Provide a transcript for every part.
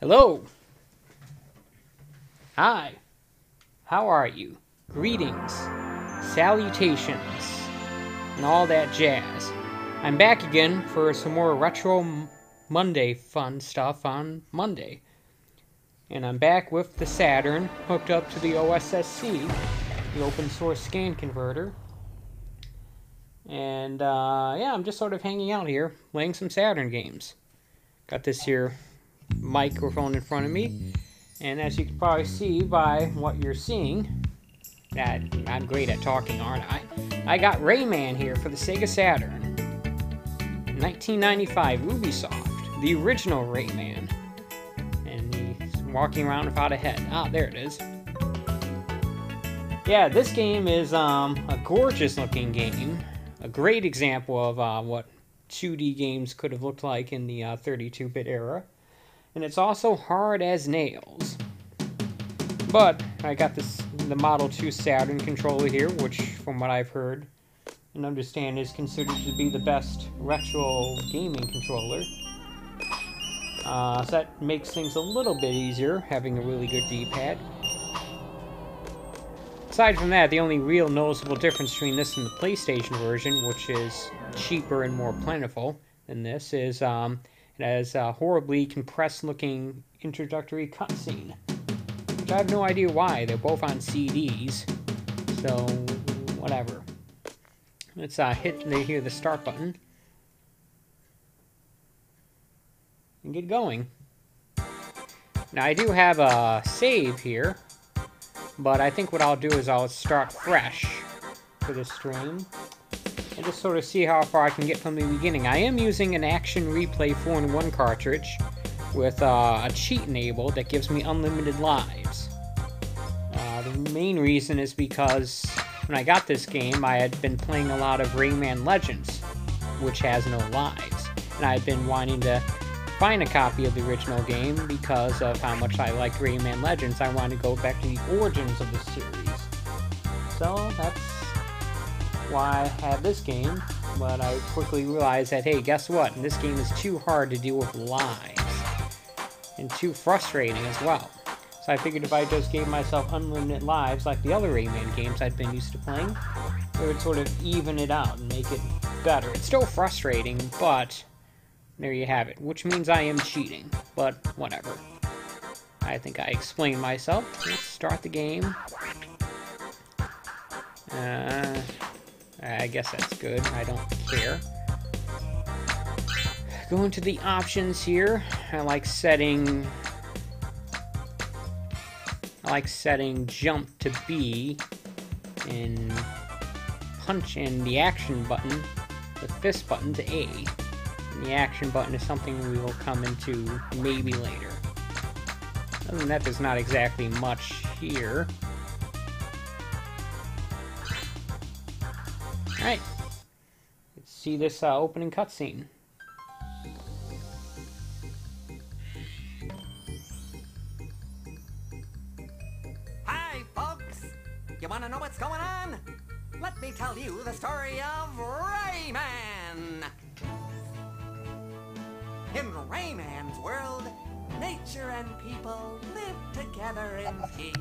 Hello. Hi. How are you? Greetings. Salutations. And all that jazz. I'm back again for some more Retro Monday fun stuff on Monday. And I'm back with the Saturn hooked up to the OSSC, the open source scan converter. And yeah, I'm just sort of hanging out here, playing some Saturn games. Got this here microphone in front of me. And as you can probably see by what you're seeing, that I'm great at talking, aren't I? I got Rayman here for the Sega Saturn. 1995, Ubisoft, the original Rayman. And he's walking around without a head. Ah, there it is. Yeah, this game is a gorgeous looking game. A great example of what 2D games could have looked like in the 32-bit era. And it's also hard as nails. But I got the Model 2 Saturn controller here, which from what I've heard and understand is considered to be the best retro gaming controller. So that makes things a little bit easier, having a really good D-pad. Aside from that, the only real noticeable difference between this and the PlayStation version, which is cheaper and more plentiful than this, is it has a horribly compressed-looking introductory cutscene. Which I have no idea why. They're both on CDs. So, whatever. Let's hit here the start button. And get going. Now, I do have a save here. But I think what I'll do is I'll start fresh for this stream. And just sort of see how far I can get from the beginning. I am using an Action Replay 4-in-1 cartridge with a cheat enabled that gives me unlimited lives. The main reason is because when I got this game, I had been playing a lot of Rayman Legends, which has no lives. And I had been wanting to find a copy of the original game because of how much I liked Rayman Legends. I wanted to go back to the origins of the series. So that's why I have this game, but I quickly realized that, hey, guess what? This game is too hard to deal with lives, and too frustrating as well. So I figured if I just gave myself unlimited lives like the other Rayman games I'd been used to playing, it would sort of even it out and make it better. It's still frustrating, but there you have it, which means I am cheating, but whatever. I think I explained myself. Let's start the game. I guess that's good. I don't care. Go into the options here. I like setting jump to B and punch in the action button, the fist button to A. And the action button is something we will come into maybe later. Other than that, there's not exactly much here. Alright, let's see this opening cutscene. Hi, folks! You want to know what's going on? Let me tell you the story of Rayman! In Rayman's world, nature and people live together in peace.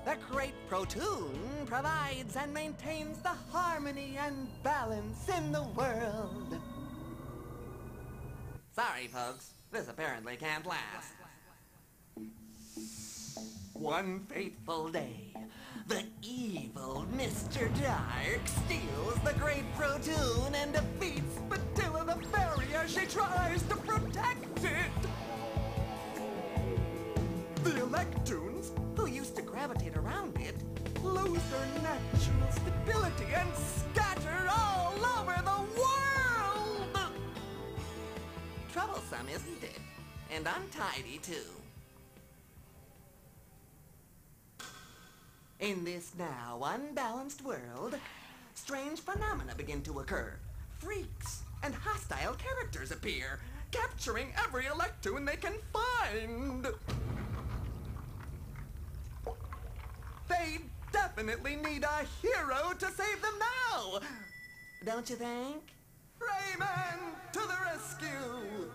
The Great Protoon provides and maintains the harmony and balance in the world. Sorry, folks. This apparently can't last. One fateful day, the evil Mr. Dark steals the Great Protoon and defeats Batilla the Fairy as she tries to protect it. The Electoons, who used to gravitate around it, lose their natural stability and scatter all over the world! Troublesome, isn't it? And untidy, too. In this now unbalanced world, strange phenomena begin to occur. Freaks and hostile characters appear, capturing every Electoon they can find. They definitely need a hero to save them now! Don't you think? Rayman to the rescue!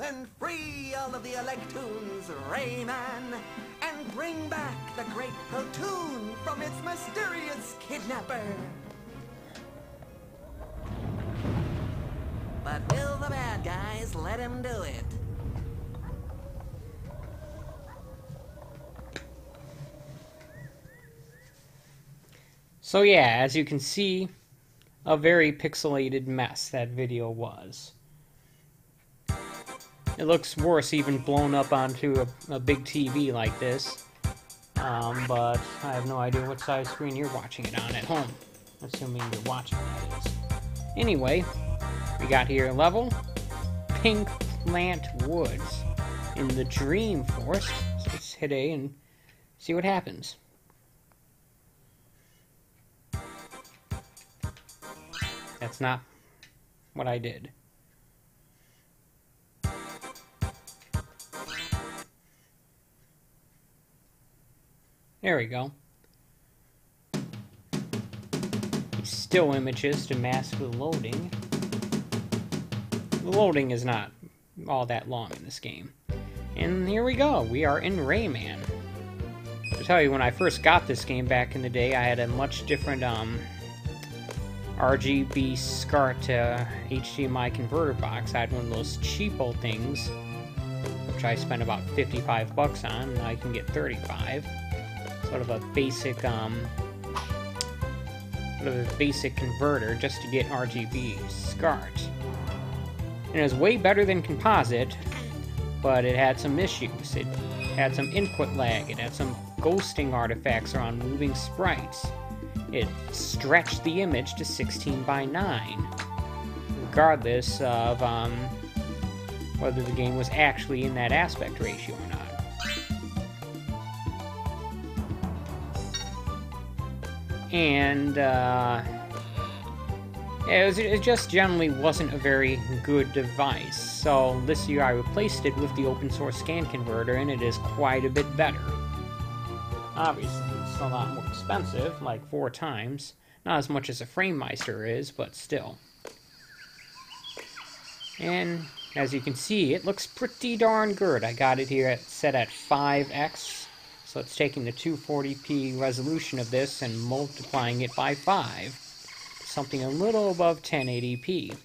and free all of the Electoons, Rayman, and bring back the great Protoon from its mysterious kidnapper. But will the bad guys let him do it? So yeah, as you can see, a very pixelated mess that video was. It looks worse even blown up onto a big TV like this. But I have no idea what size screen you're watching it on at home. Assuming you're watching that is. Anyway, we got here a level. Pink Plant Woods in the Dream Forest. So let's hit A and see what happens. That's not what I did. There we go. Still images to mask the loading. The loading is not all that long in this game. And here we go. We are in Rayman. To tell you, when I first got this game back in the day, I had a much different RGB SCART to HDMI converter box. I had one of those cheapo things, which I spent about 55 bucks on, and I can get 35. Sort of a basic converter just to get RGB SCART. And it was way better than composite, but it had some issues. It had some input lag, it had some ghosting artifacts around moving sprites. It stretched the image to 16:9, regardless of whether the game was actually in that aspect ratio or not. And it just generally wasn't a very good device. So this year I replaced it with the open source scan converter, and it is quite a bit better. Obviously, it's a lot more expensive, like 4 times. Not as much as a FrameMeister is, but still. And as you can see, it looks pretty darn good. I got it here set at 5x. So it's taking the 240p resolution of this and multiplying it by 5. Something a little above 1080p.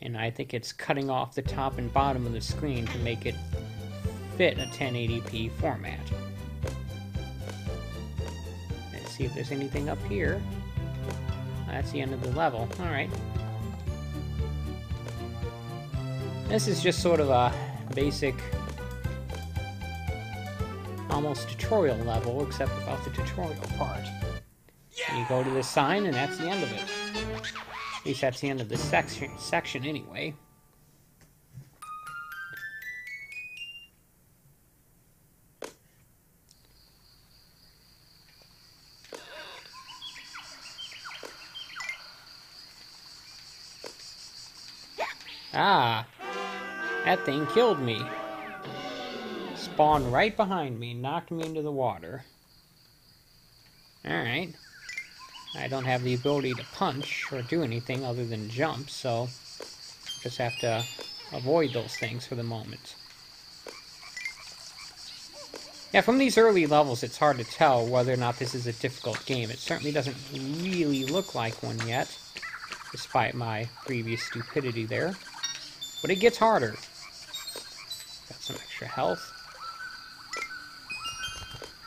And I think it's cutting off the top and bottom of the screen to make it fit a 1080p format. Let's see if there's anything up here. That's the end of the level. Alright. This is just sort of a basic, almost tutorial level, except without the tutorial part. And you go to this sign, and that's the end of it. At least that's the end of this section anyway. Ah, that thing killed me. Spawned right behind me, knocked me into the water. Alright. I don't have the ability to punch or do anything other than jump, so just have to avoid those things for the moment. Yeah, from these early levels, it's hard to tell whether or not this is a difficult game. It certainly doesn't really look like one yet, despite my previous stupidity there. But it gets harder. Got some extra health.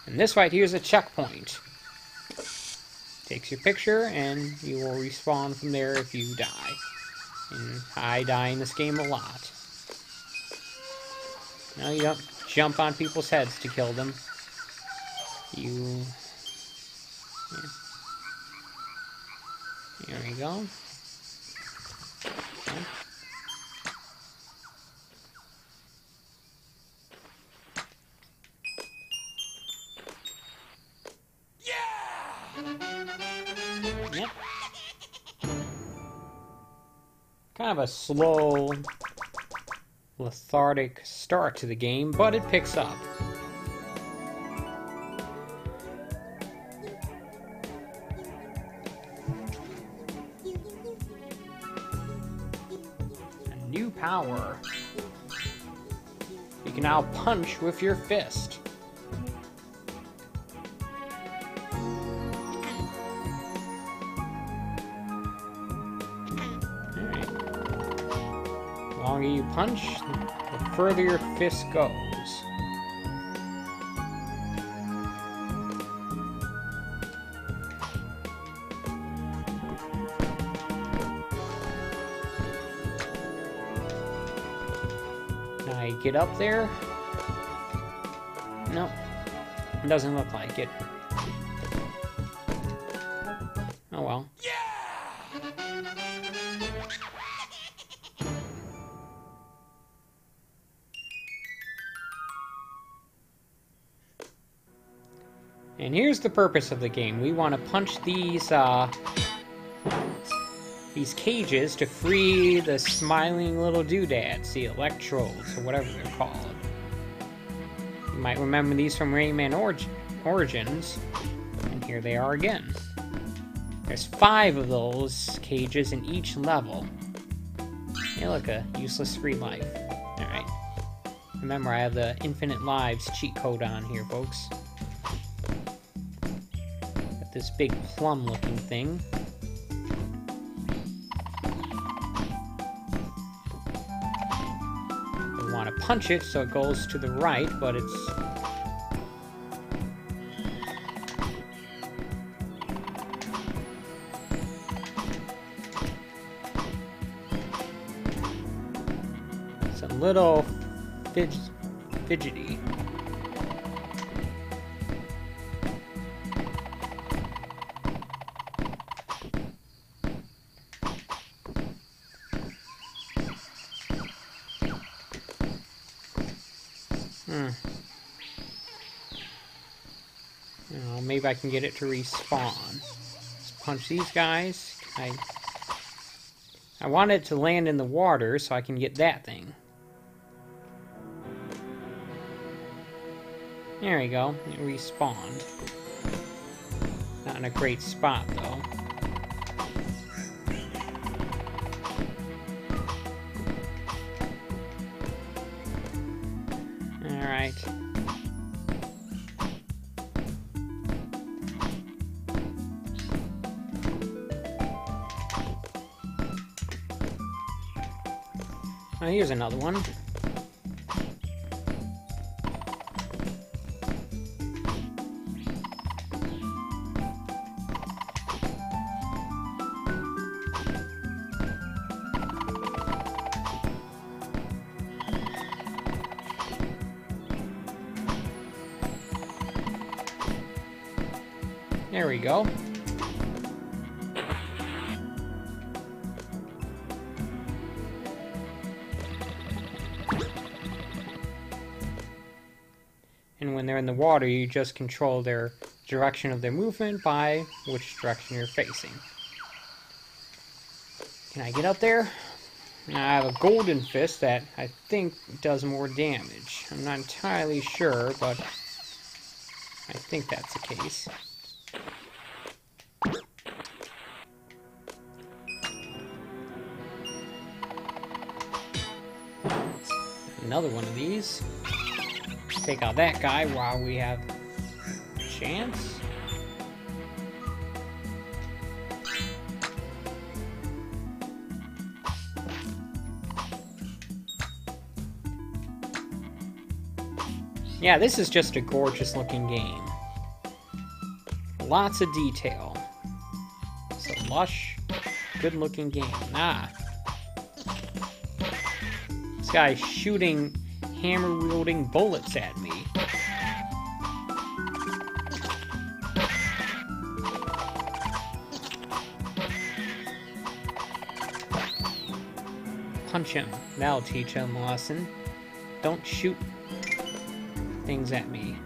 And this right here is a checkpoint. Takes your picture, and you will respawn from there if you die. And I die in this game a lot. No, you don't jump on people's heads to kill them. You... Yeah. There we go. Okay. Yep. Kind of a slow, lethargic start to the game, but it picks up. A new power. You can now punch with your fist. Alright. The longer you punch, the further your fist goes. Now you get up there. Nope. It doesn't look like it. Oh well. And here's the purpose of the game. We want to punch these cages to free the smiling little doodads, the electrodes, or whatever they're called. You might remember these from Rayman Origins, and here they are again. There's 5 of those cages in each level. Hey, look, a useless free life. Alright. Remember, I have the infinite lives cheat code on here, folks. Got this big plum-looking thing. We want to punch it so it goes to the right, but it's... it's a little fidgety. Oh, maybe I can get it to respawn. Let's punch these guys. I want it to land in the water so I can get that thing. There we go. It respawned. Not in a great spot, though. Alright. Oh, here's another one. There we go. And when they're in the water, you just control their direction of their movement by which direction you're facing. Can I get up there? Now I have a golden fist that I think does more damage. I'm not entirely sure, but I think that's the case. Another one of these. Take out that guy while we have a chance. Yeah, this is just a gorgeous looking game. Lots of detail. It's a lush, good looking game. Ah. This guy's shooting hammer-wielding bullets at me. Punch him. That'll teach him a lesson. Don't shoot things at me.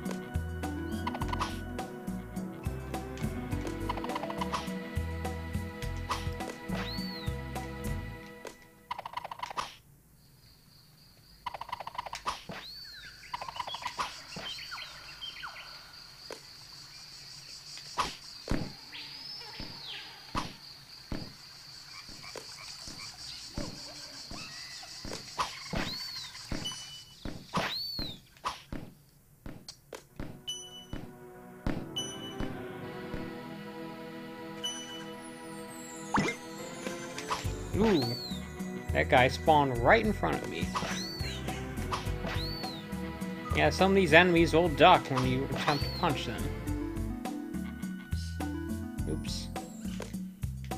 Ooh, that guy spawned right in front of me. Yeah, some of these enemies will duck when you attempt to punch them. Oops.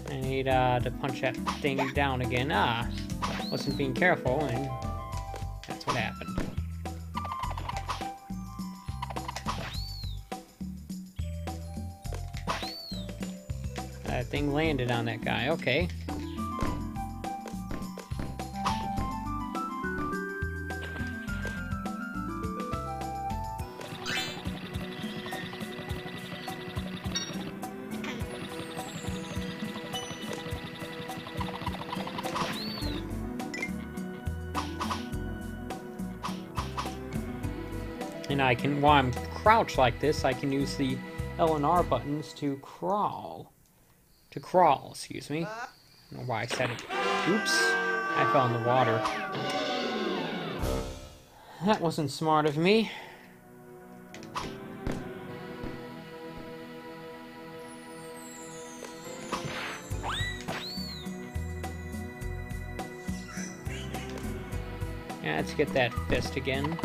I need to punch that thing down again. Ah, wasn't being careful, and that's what happened. That thing landed on that guy. Okay. And I can, while I'm crouched like this, I can use the L and R buttons to crawl. To crawl, excuse me. I don't know why I said it. Oops. I fell in the water. That wasn't smart of me. Yeah, let's get that fist again.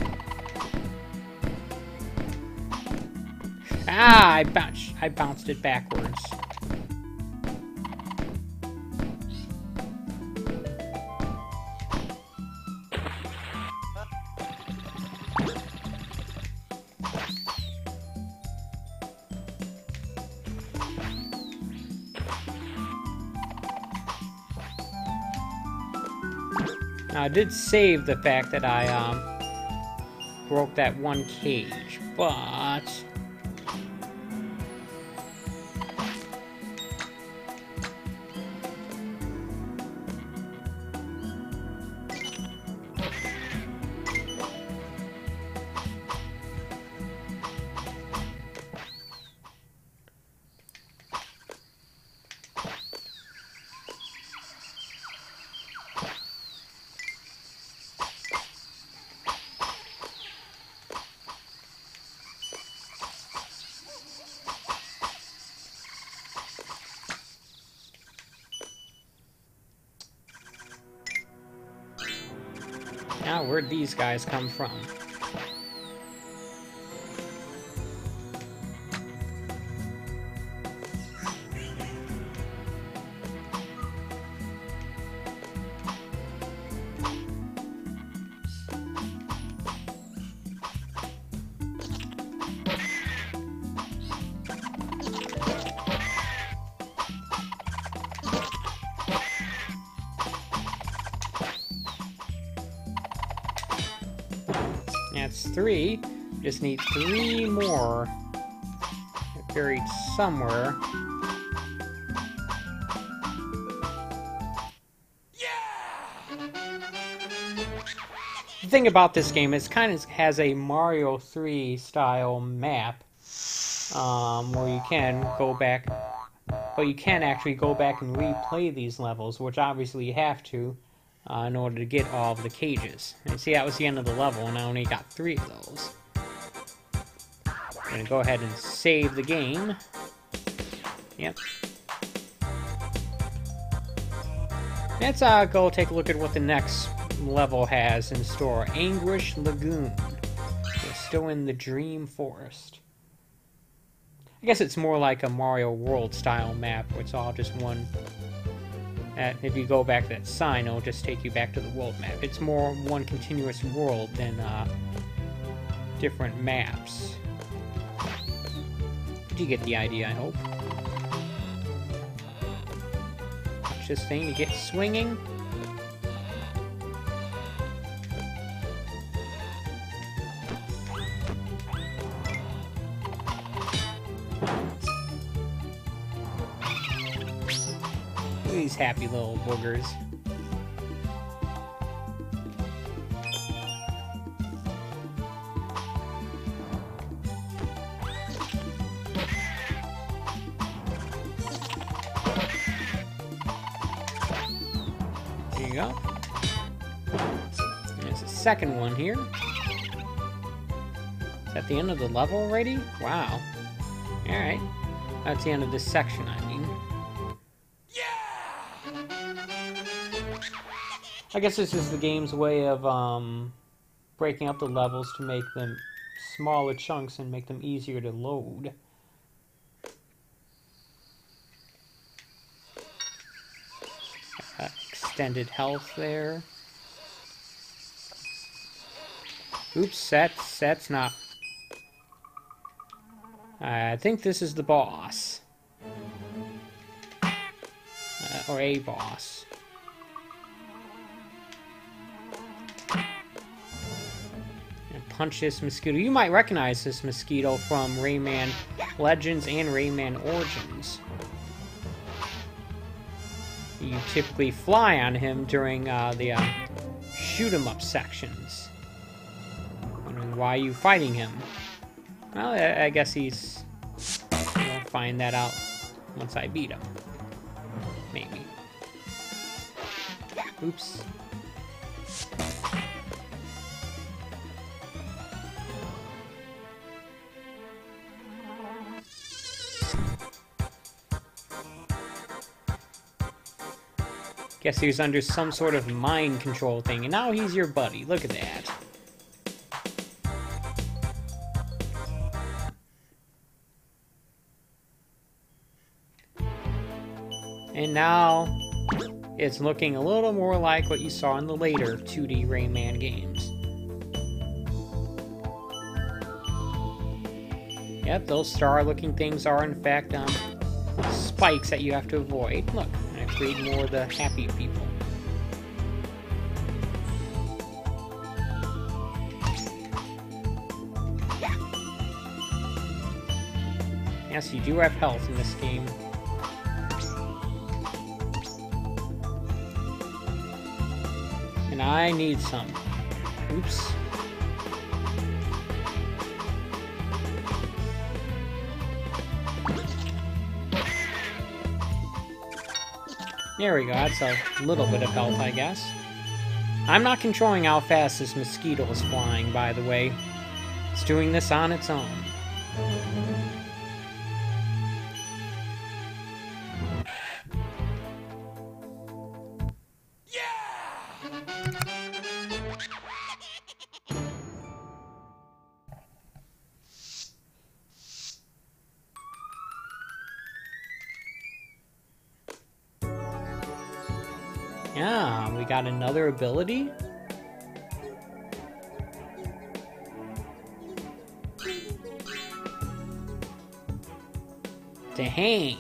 Ah, I bounced it backwards. Now, I did save the fact that I broke that one cage, but now where'd these guys come from? That's 3. Just need 3 more. They're buried somewhere. The thing about this game is it kind of has a Mario 3 style map, where you can go back, but you can actually go back and replay these levels, which obviously you have to. In order to get all of the cages. And see, that was the end of the level, and I only got 3 of those. I'm gonna go ahead and save the game. Yep. Let's go take a look at what the next level has in store. Anguish Lagoon. We're still in the Dream Forest. I guess it's more like a Mario World style map, where it's all just one. If you go back to that sign, it'll just take you back to the world map. It's more one continuous world than different maps. You get the idea, I hope. Watch this thing to get swinging. These happy little boogers. There you go. There's a second one here. Is that the end of the level already? Wow. Alright. That's the end of this section, I mean. I guess this is the game's way of breaking up the levels to make them smaller chunks and make them easier to load. Extended health there. Oops, that's not... I think this is the boss. Or a boss. Punch this mosquito. You might recognize this mosquito from Rayman Legends and Rayman Origins. You typically fly on him during the shoot-'em-up sections. Wondering why you fighting him? Well, I guess he's... We'll find that out once I beat him. Maybe. Oops. Guess he was under some sort of mind control thing, and now he's your buddy. Look at that. And now, it's looking a little more like what you saw in the later 2D Rayman games. Yep, those star-looking things are in fact spikes that you have to avoid. Look. Create more of the happy people. Yes, you do have health in this game. And I need some. Oops. There we go, that's a little bit of health, I guess. I'm not controlling how fast this mosquito is flying, by the way. It's doing this on its own. Yeah, we got another ability. To hang.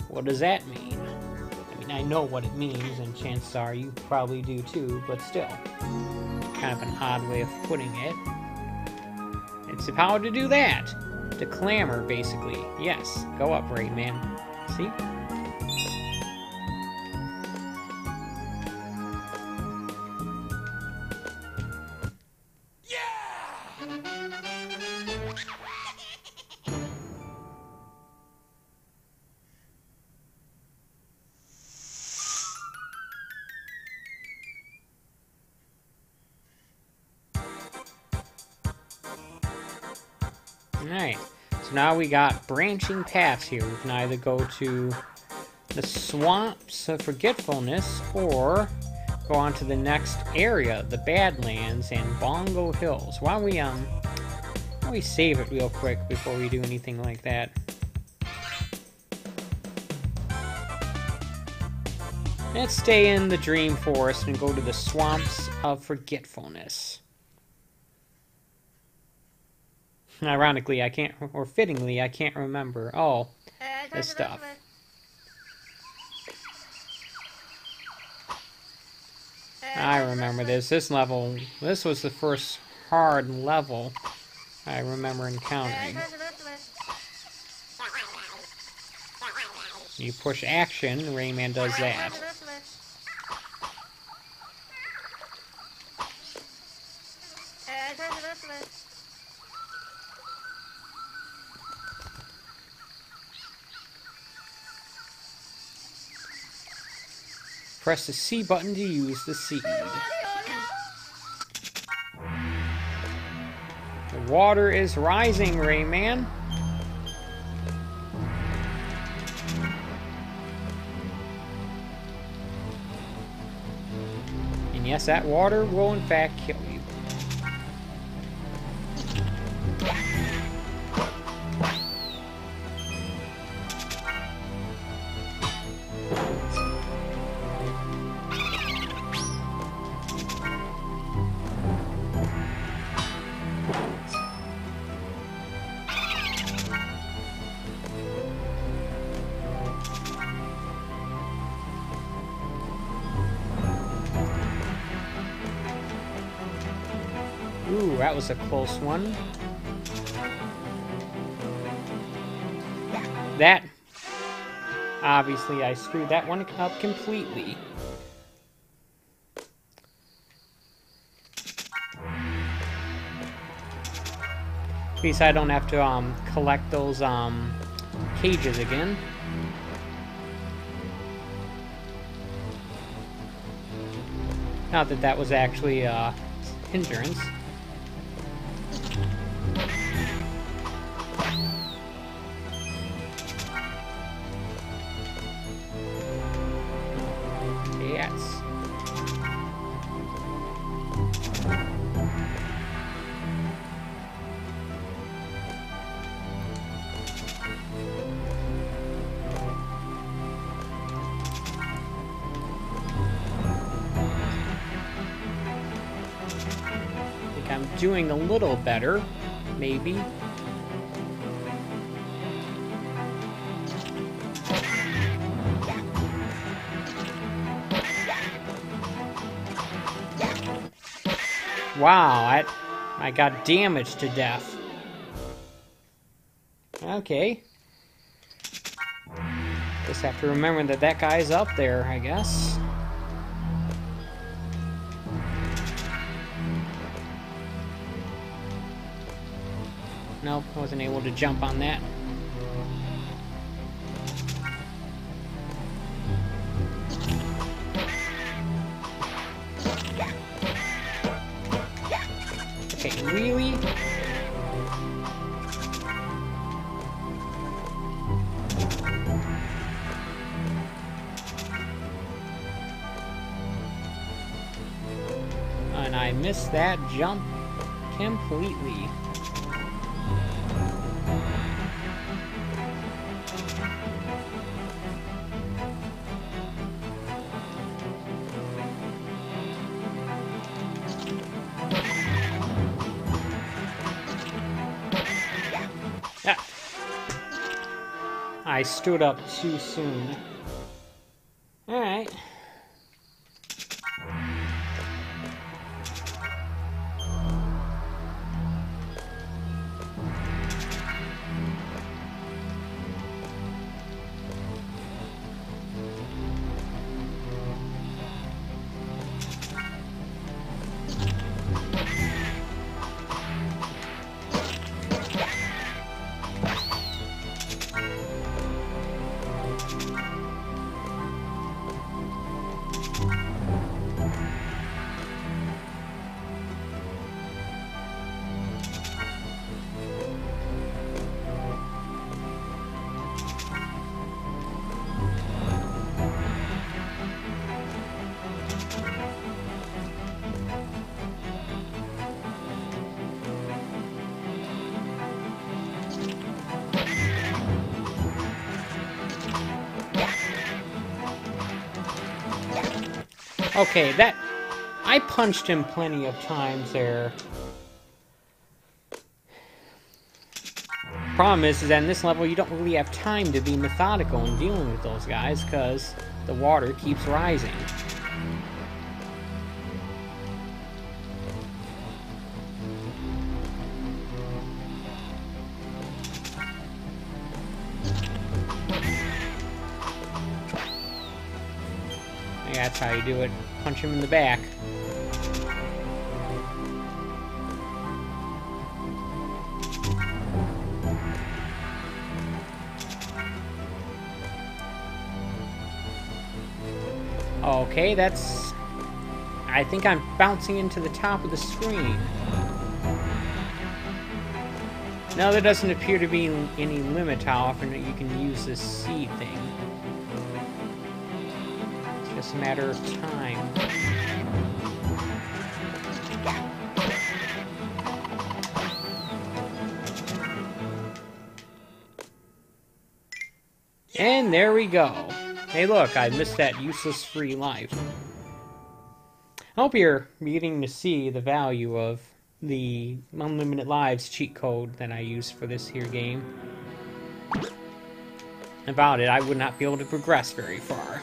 What does that mean? I mean, I know what it means, and chances are you probably do too, but still. Kind of an odd way of putting it. It's the power to do that. To clamor, basically. Yes, go up, Rayman. See? Alright, so now we got branching paths here. We can either go to the Swamps of Forgetfulness or go on to the next area, the Badlands and Bongo Hills. Why don't we save it real quick before we do anything like that. Let's stay in the Dream Forest and go to the Swamps of Forgetfulness. Ironically, I can't, or fittingly, I can't remember. Oh, this stuff. I remember this. This level, this was the first hard level I remember encountering. You push action, Rayman does that. Press the C button to use the seed. The water is rising, Rayman. yes, that water will in fact kill you. Ooh, that was a close one. That, obviously I screwed that one up completely. At least I don't have to collect those cages again. Not that that was actually a hindrance. Yes. I think I'm doing a little better, maybe. Wow, I got damaged to death. Okay. Just have to remember that that guy's up there, I guess. Nope, I wasn't able to jump on that. Okay, really? And I missed that jump completely. I stood up too soon. Alright. Okay, that... I punched him plenty of times there. Problem is that in this level you don't really have time to be methodical in dealing with those guys because the water keeps rising. Yeah, that's how you do it. Punch him in the back. Okay, that's... I think I'm bouncing into the top of the screen. No, there doesn't appear to be any limit how often you can use this seed thing. It's just a matter of time. And there we go. Hey look, I missed that useless free life. I hope you're beginning to see the value of the unlimited lives cheat code that I use for this here game. Without it, I would not be able to progress very far.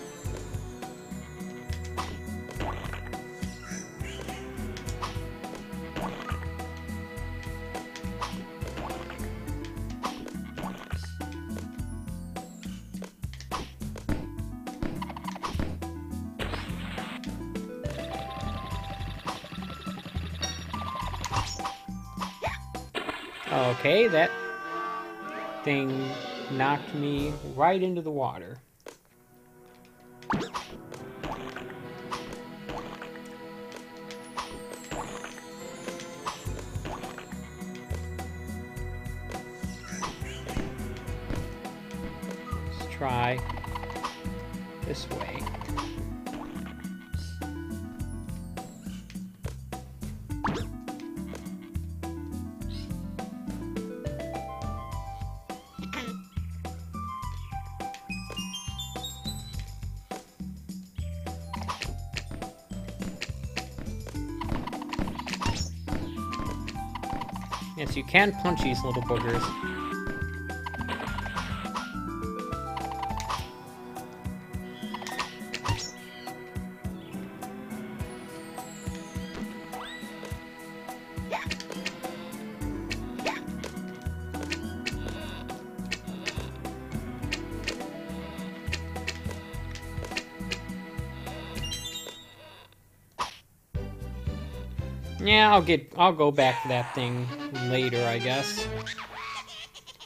Okay, that thing knocked me right into the water. Let's try this way. Yes, you can punch these little boogers. Yeah, I'll go back to that thing later, I guess.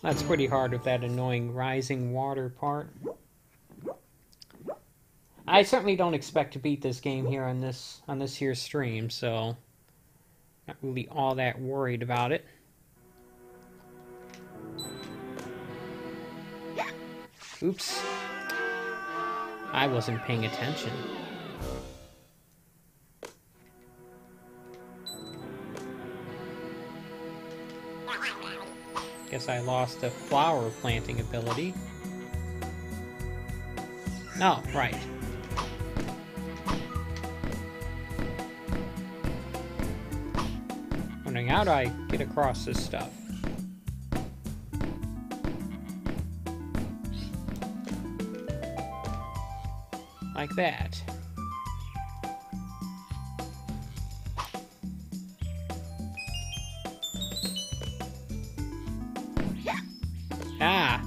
That's pretty hard with that annoying rising water part. I certainly don't expect to beat this game here on this here stream, so not really all that worried about it. Oops. I wasn't paying attention. Guess I lost the flower planting ability. Oh, right. Wondering how do I get across this stuff? Like that. Ah!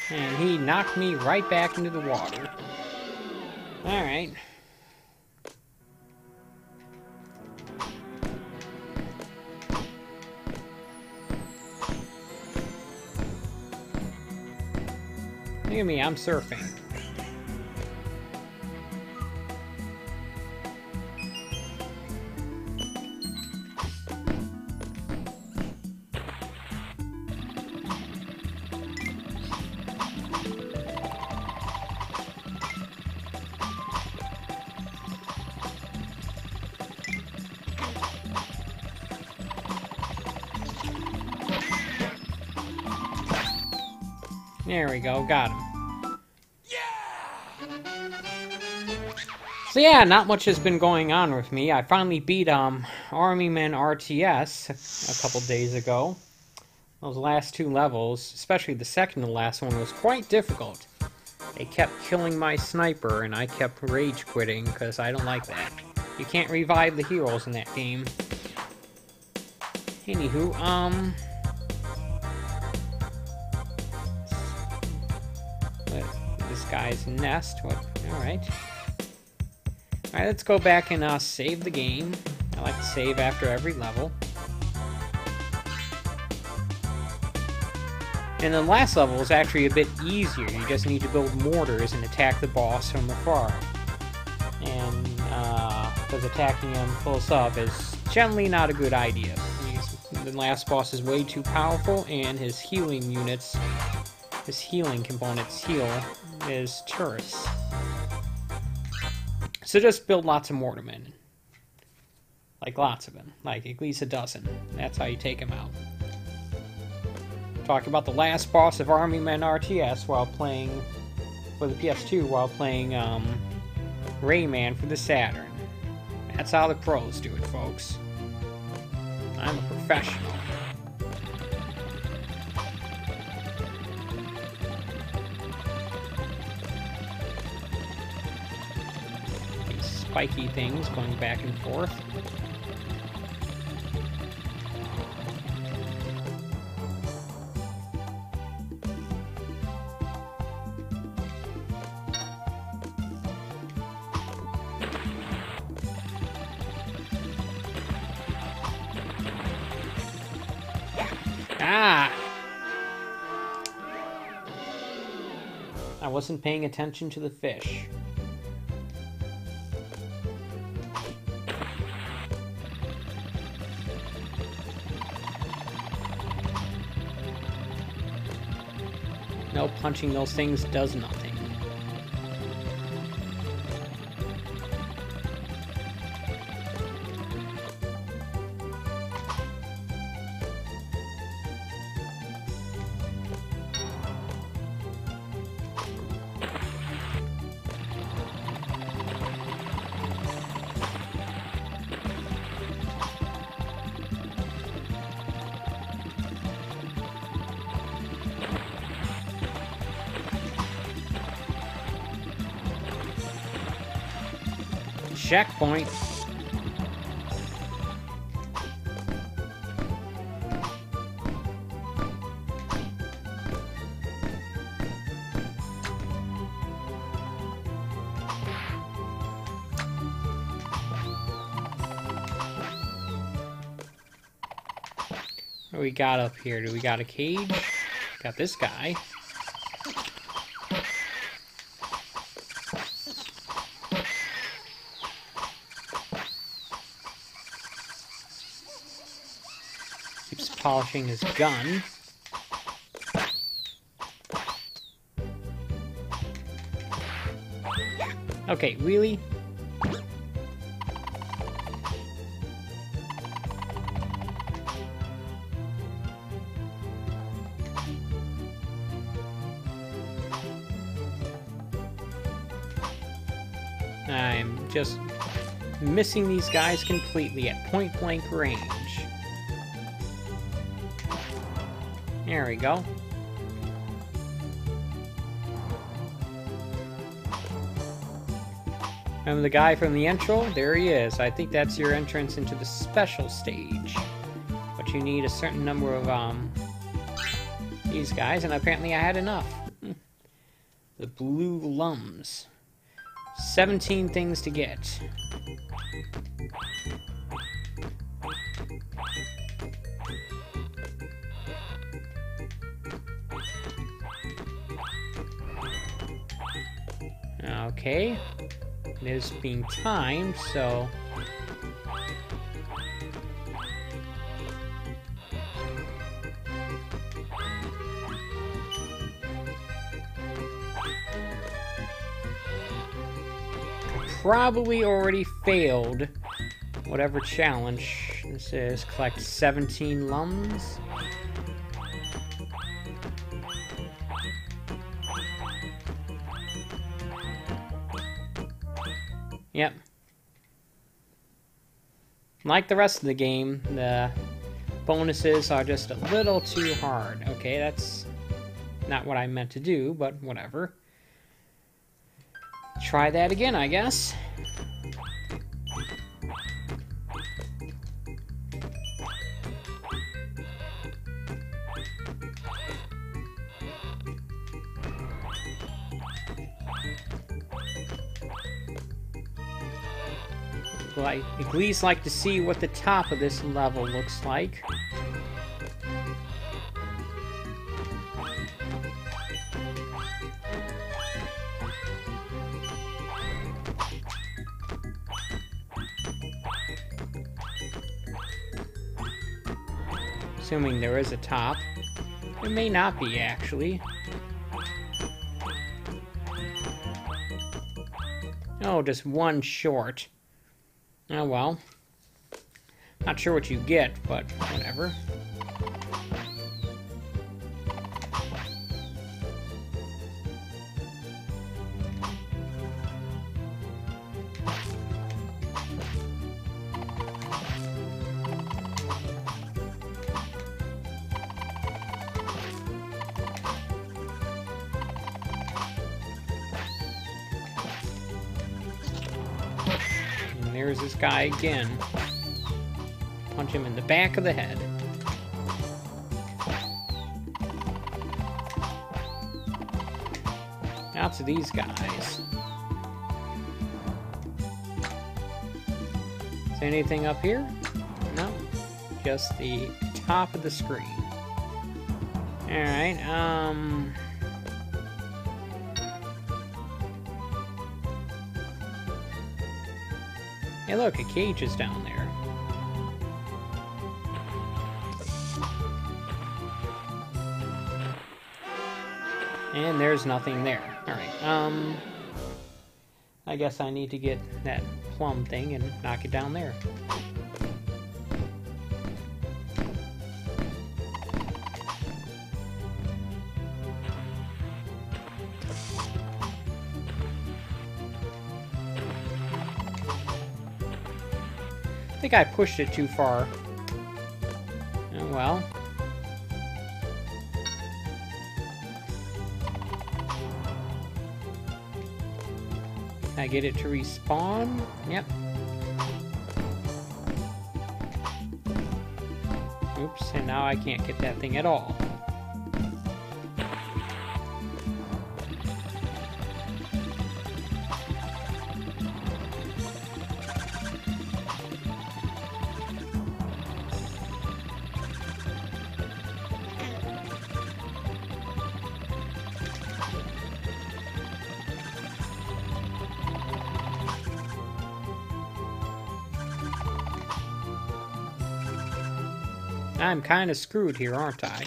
And he knocked me right back into the water. Alright. Look at me, I'm surfing. There we go, got him. So yeah, not much has been going on with me. I finally beat Army Men RTS a couple days ago. Those last two levels, especially the second to last one, was quite difficult. They kept killing my sniper, and I kept rage quitting because I don't like that. You can't revive the heroes in that game. Anywho, this guy's nest. What? Alright. Alright, let's go back and save the game. I like to save after every level. And the last level is actually a bit easier. You just need to build mortars and attack the boss from afar. And because attacking him close up is generally not a good idea. The last boss is way too powerful, and his healing units, his healing components heal his turrets. So just build lots of mortarmen. Like lots of them. Like at least a dozen. That's how you take them out. Talk about the last boss of Army Men RTS while playing for the PS2 while playing Rayman for the Saturn. That's how the pros do it, folks. I'm a professional. These spiky things going back and forth. Ah! I wasn't paying attention to the fish. No, punching those things does nothing. Checkpoint. What do we got up here? Do we got a cage? Got this guy. Keeps polishing his gun. Okay, really? I'm just missing these guys completely at point-blank range. There we go. Remember the guy from the intro? There he is. I think that's your entrance into the special stage. But you need a certain number of these guys, and apparently I had enough. The blue lums. 17 things to get. Okay. It is being timed, so... probably already failed whatever challenge this is. Collect 17 lums. Yep. Like the rest of the game, the bonuses are just a little too hard. Okay, that's not what I meant to do, but whatever. Try that again, I guess. Well, I at least like to see what the top of this level looks like. Assuming there is a top. It may not be, actually. Oh, just one short. Oh, well. Not sure what you get, but whatever. And there's this guy again. Punch him in the back of the head. Now to these guys. Is there anything up here? No. Just the top of the screen. Alright, hey look, a cage is down there. And there's nothing there. Alright, I guess I need to get that plum thing and knock it down there. I think I pushed it too far. Oh well. I get it to respawn? Yep. Oops, and now I can't get that thing at all. I'm kind of screwed here, aren't I?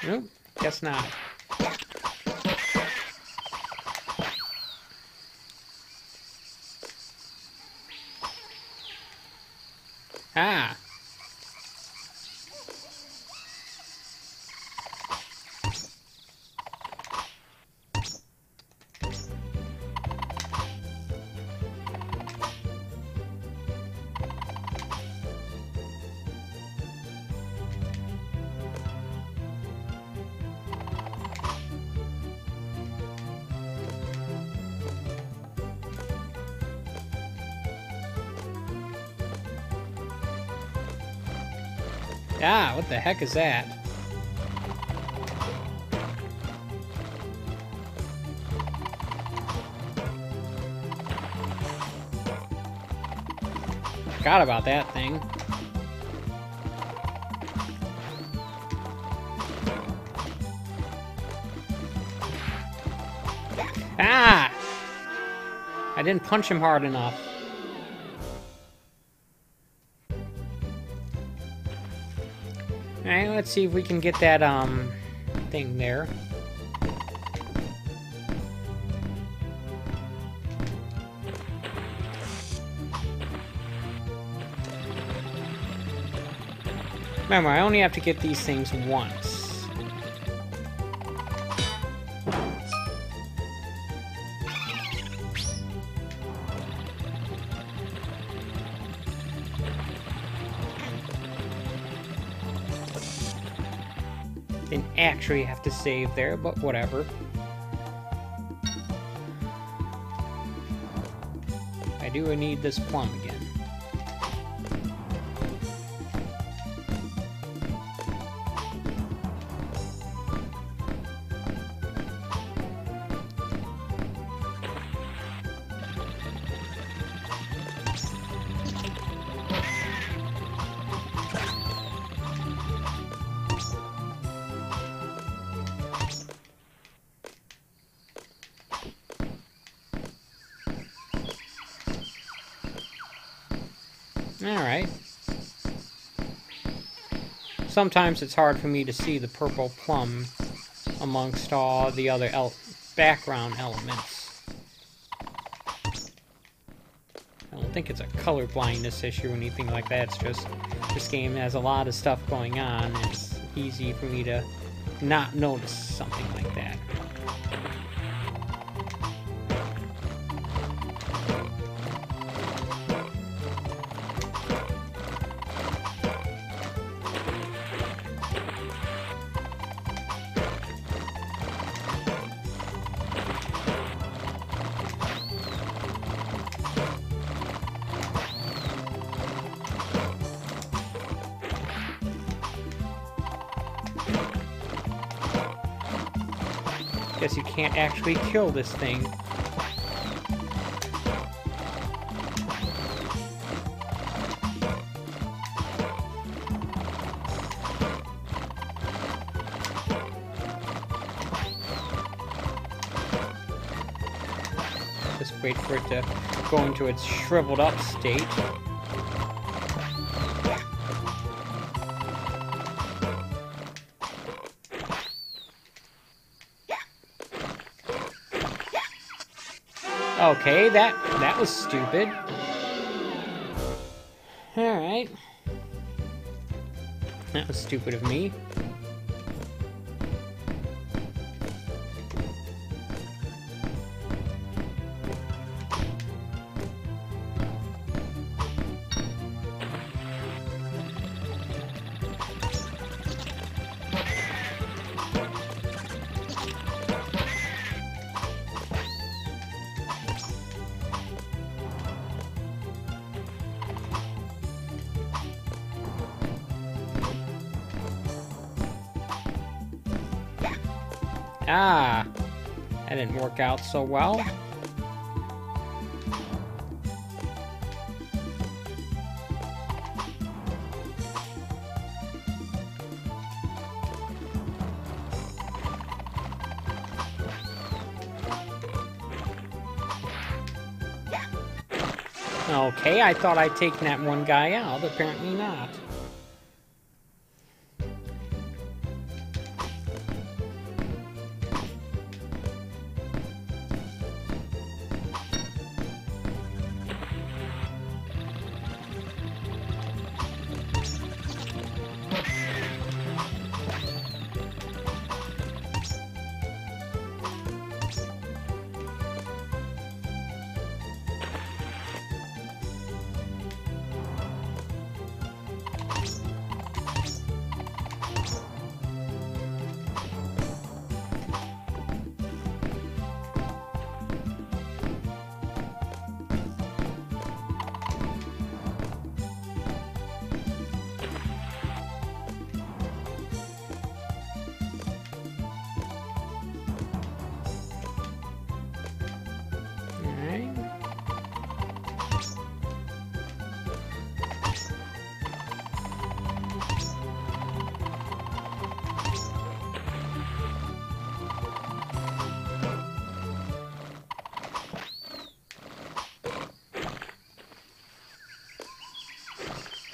Nope, guess not. Ah! Ah, what the heck is that? Forgot about that thing. Ah! I didn't punch him hard enough. Alright, let's see if we can get that, thing there. Remember, I only have to get these things once. Didn't actually have to save there, but whatever. I do need this plum again. Alright. sometimes it's hard for me to see the purple plum amongst all the other background elements. I don't think it's a color blindness issue or anything like that. It's just this game has a lot of stuff going on, and it's easy for me to not notice something like that. Guess you can't actually kill this thing. Just wait for it to go into its shriveled up state. Okay, that was stupid. Alright. That was stupid of me. Ah, that didn't work out so well. Okay, I thought I'd taken that one guy out, apparently not.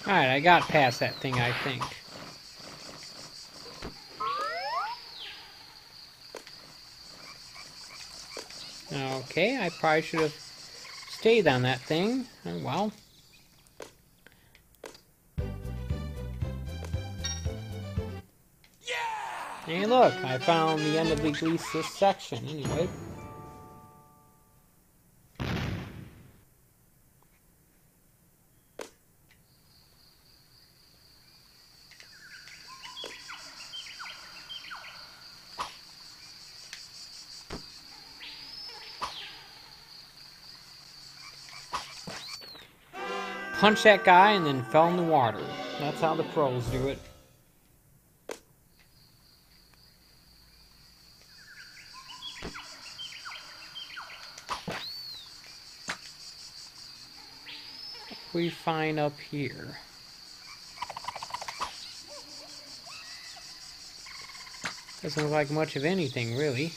Alright, I got past that thing, I think. Okay, I probably should have stayed on that thing. Oh, well. Yeah! Hey, look, I found the end of at least this section, anyway. Punch that guy and then fell in the water. That's how the pros do it. What do we find up here? Doesn't look like much of anything, really.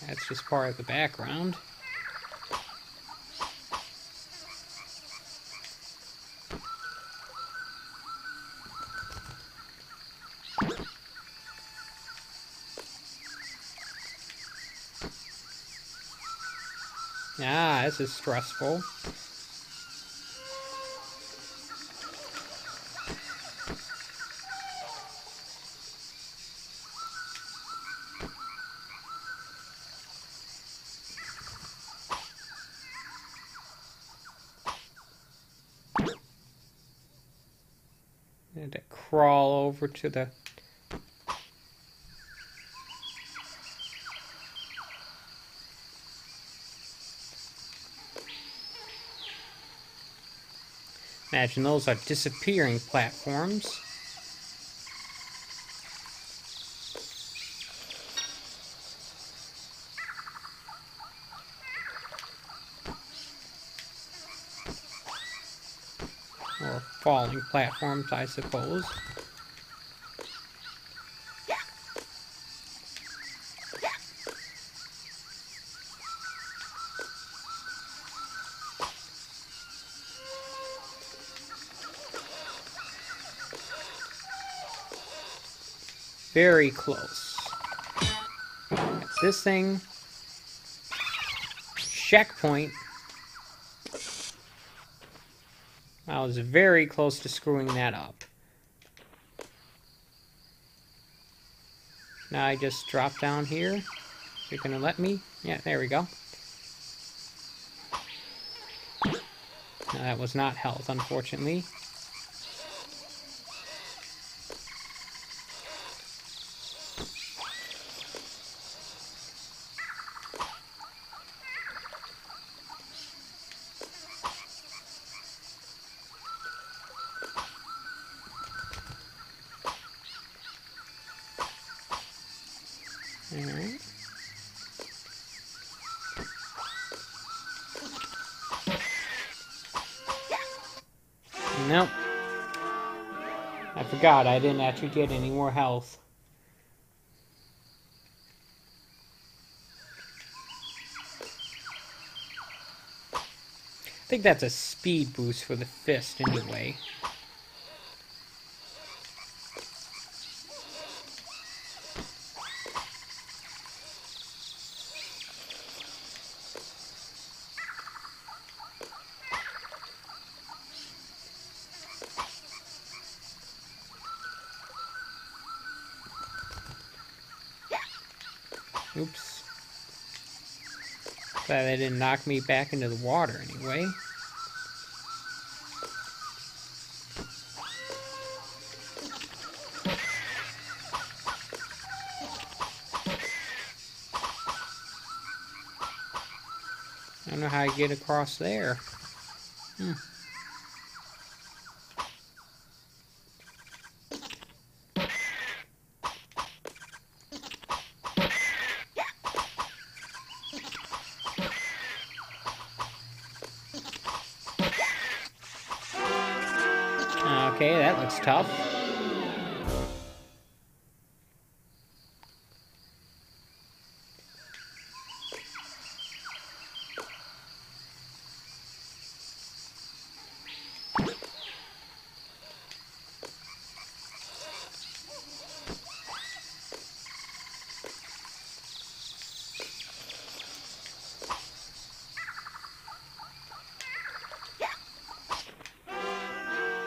That's just part of the background. Ah, this is stressful. I had to crawl over to the... Imagine those are disappearing platforms. Or falling platforms, I suppose. Very close. That's this thing. Checkpoint. I was very close to screwing that up. Now I just drop down here. Is it gonna let me? Yeah, there we go. No, that was not health, unfortunately. Alright. Nope. I forgot I didn't actually get any more health. I think that's a speed boost for the fist anyway. Oops. Glad they didn't knock me back into the water anyway. I don't know how I get across there. Okay, that looks tough.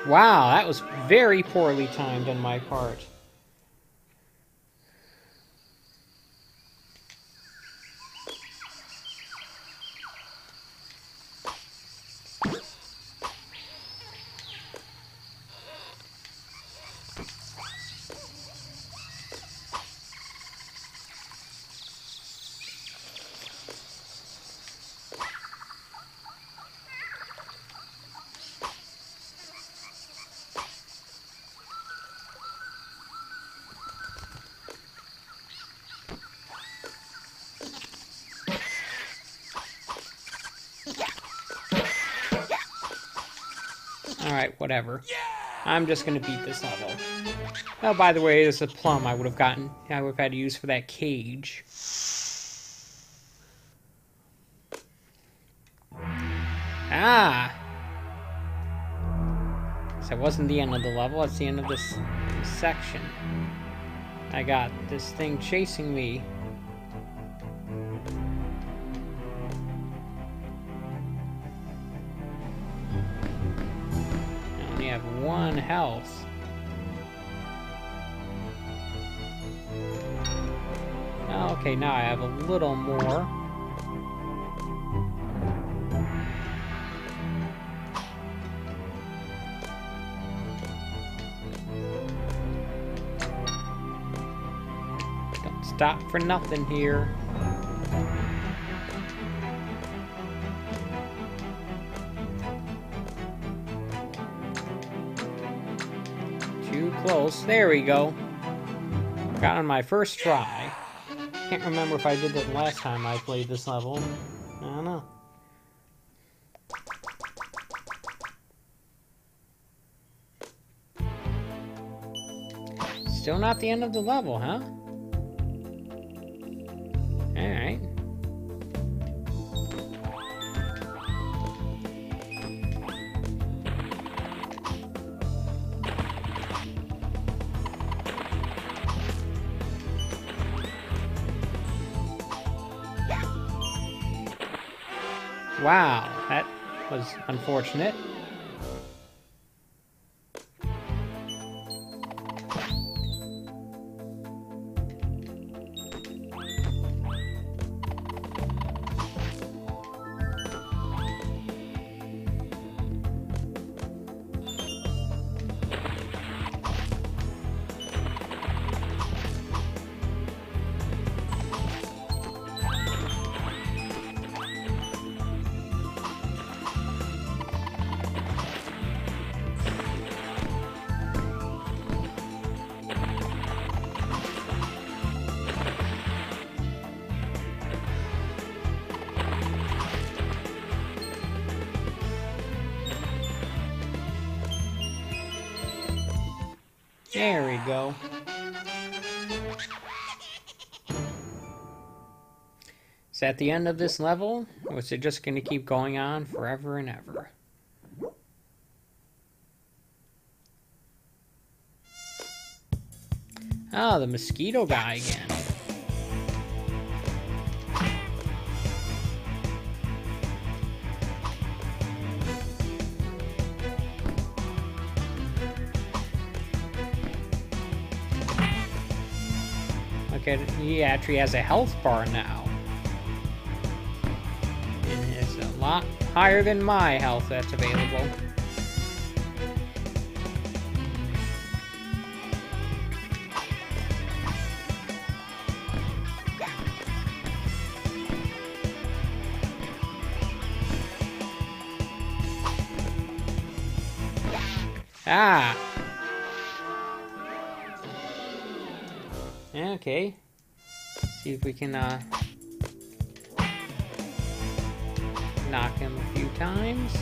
Wow, that was very poorly timed on my part. Alright, whatever. I'm just gonna beat this level. Oh, by the way, there's a plum I would have had to use for that cage. Ah! So it wasn't the end of the level, it's the end of this section. I got this thing chasing me. 1 health. Okay, now I have a little more. Don't stop for nothing here. Too close. There we go. Got on my first try. Can't remember if I did that last time I played this level. I don't know. Still not the end of the level, huh? Alright. Wow, that was unfortunate. There we go. Is that the end of this level? Or is it just going to keep going on forever and ever? Oh, the mosquito guy again. Okay, he actually has a health bar now. And it's a lot higher than my health that's available. Ah! Okay. See if we can knock him a few times.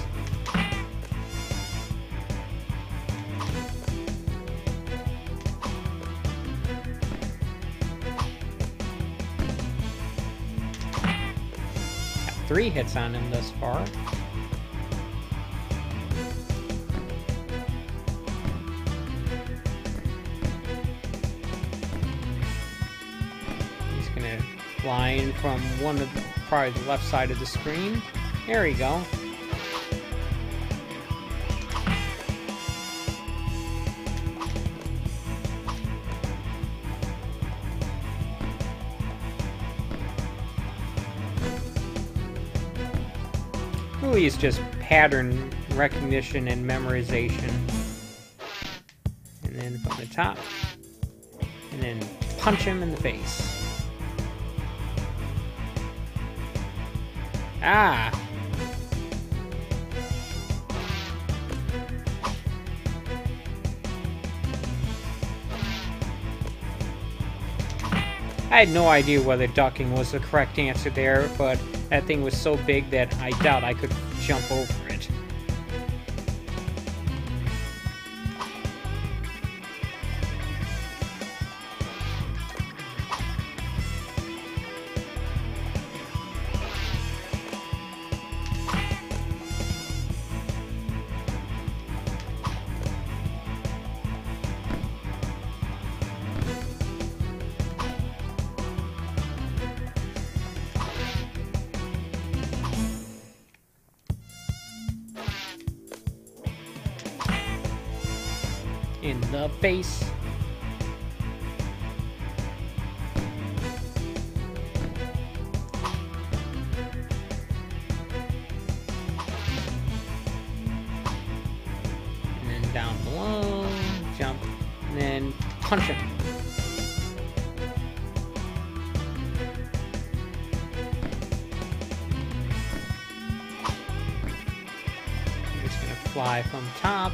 Got 3 hits on him thus far. Flying from one of probably the left side of the screen. There we go. Really, it's just pattern recognition and memorization. And then from the top, and then punch him in the face. Ah! I had no idea whether ducking was the correct answer there, but that thing was so big that I doubt I could jump over it. In the face. And then down below, jump, and then punch him. Fly from top,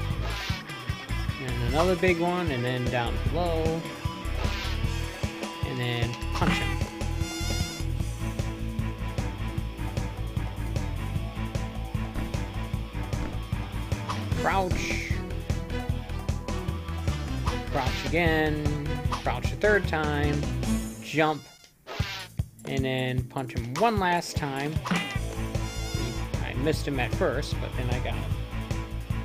and another big one, and then down below, and then punch him. Crouch. Crouch again. Crouch a third time. Jump. And then punch him one last time. I missed him at first, but then I got him.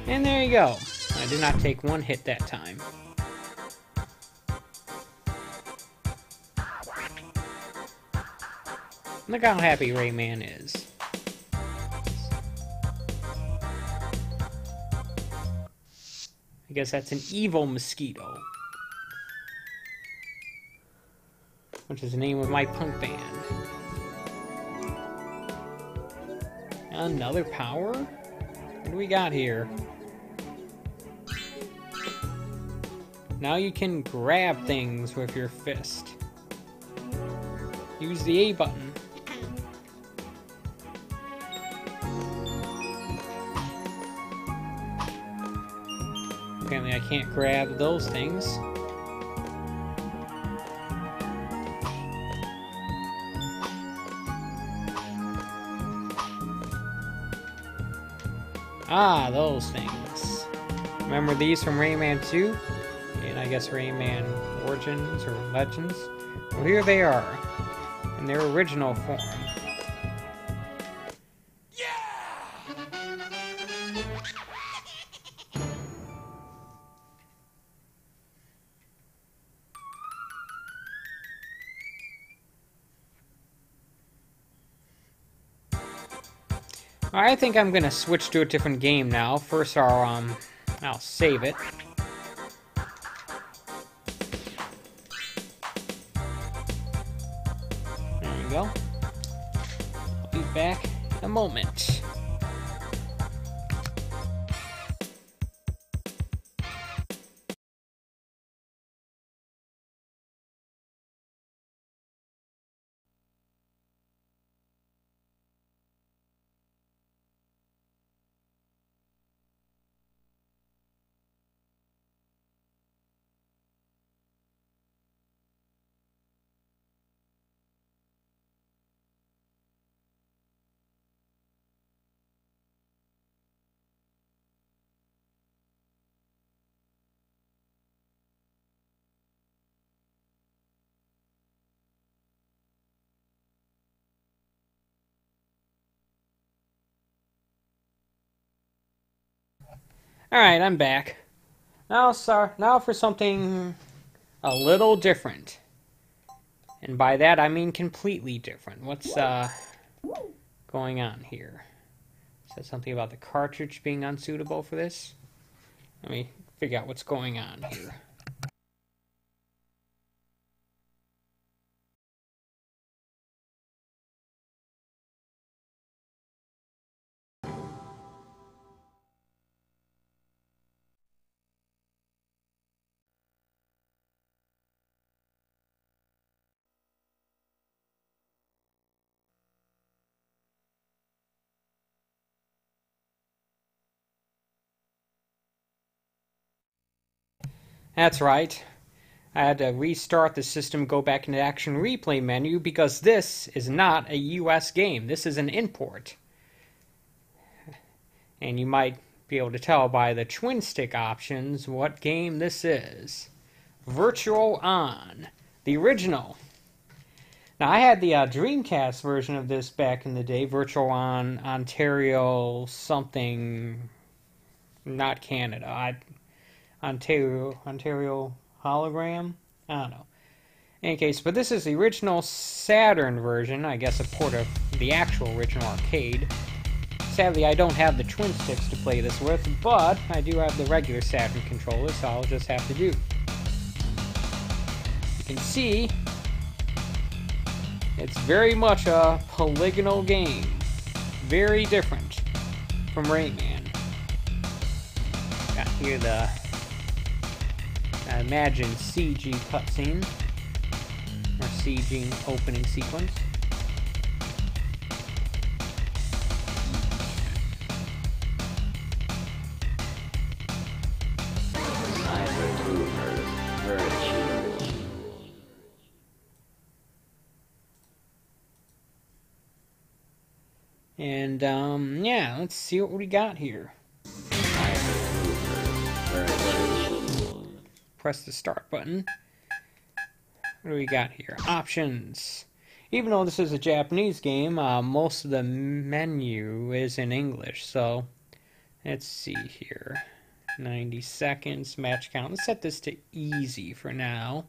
And there you go. I did not take one hit that time. Look how happy Rayman is. I guess that's an evil mosquito. Which is the name of my punk band. Another power? What do we got here? Now you can grab things with your fist. Use the A button. Apparently I can't grab those things. Ah, those things. Remember these from Rayman 2? And I guess Rayman Origins or Legends? Well, here they are, in their original form. I think I'm gonna switch to a different game now. First, I'll save it. There you go. I'll be back in a moment. Alright, I'm back. Now for something a little different. And by that I mean completely different. What's going on here? Is that something about the cartridge being unsuitable for this? Let me figure out what's going on here. That's right. I had to restart the system, go back into the action replay menu, because this is not a US game. This is an import. And you might be able to tell by the twin stick options what game this is. Virtual On, the original. Now I had the Dreamcast version of this back in the day, Virtual On Ontario something, not Canada. Ontario hologram? I don't know. In any case, but this is the original Saturn version, I guess a port of the actual original arcade. Sadly, I don't have the twin sticks to play this with, but I do have the regular Saturn controller, so I'll just have to do. You can see, it's very much a polygonal game. Very different from Rayman. Got here the, I imagine, CG cutscene, or CG opening sequence. And, yeah, let's see what we got here. Press the start button. What do we got here? Options. Even though this is a Japanese game, most of the menu is in English, so let's see here. 90 seconds, match count. Let's set this to easy for now.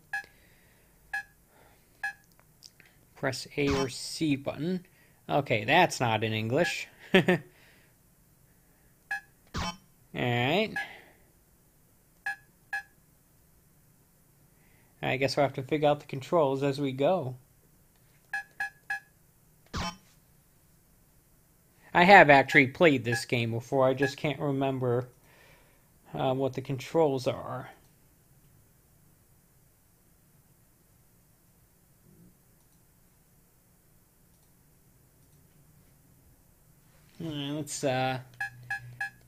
Press A or C button. Okay, that's not in English. Alright. I guess we'll have to figure out the controls as we go. I have actually played this game before, I just can't remember what the controls are. Let's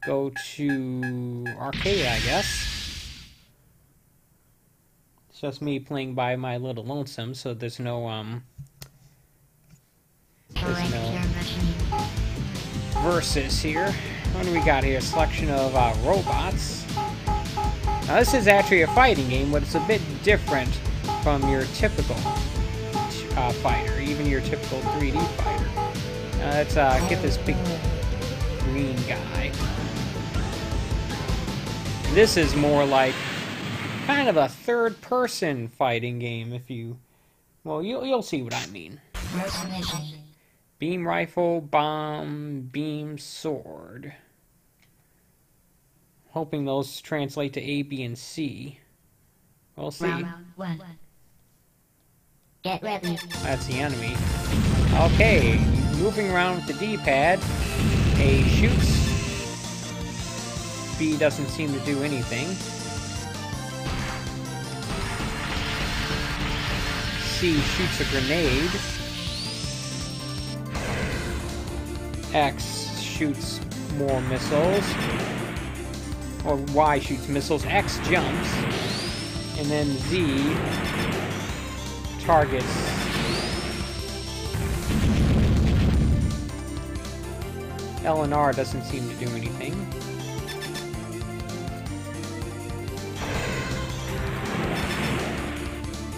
go to arcade, I guess. It's just me playing by my little lonesome, so there's no versus here. What do we got here? A selection of robots. Now this is actually a fighting game, but it's a bit different from your typical fighter, even your typical 3D fighter. Let's get this big green guy. This is more like kind of a third-person fighting game, if you... Well, you'll see what I mean. Beam rifle, bomb, beam, sword. Hoping those translate to A, B, and C. We'll see. Round one. Get ready. That's the enemy. Okay, moving around with the D-pad. A shoots. B doesn't seem to do anything. C shoots a grenade. X shoots more missiles. Or Y shoots missiles. X jumps. And then Z targets. L and R doesn't seem to do anything.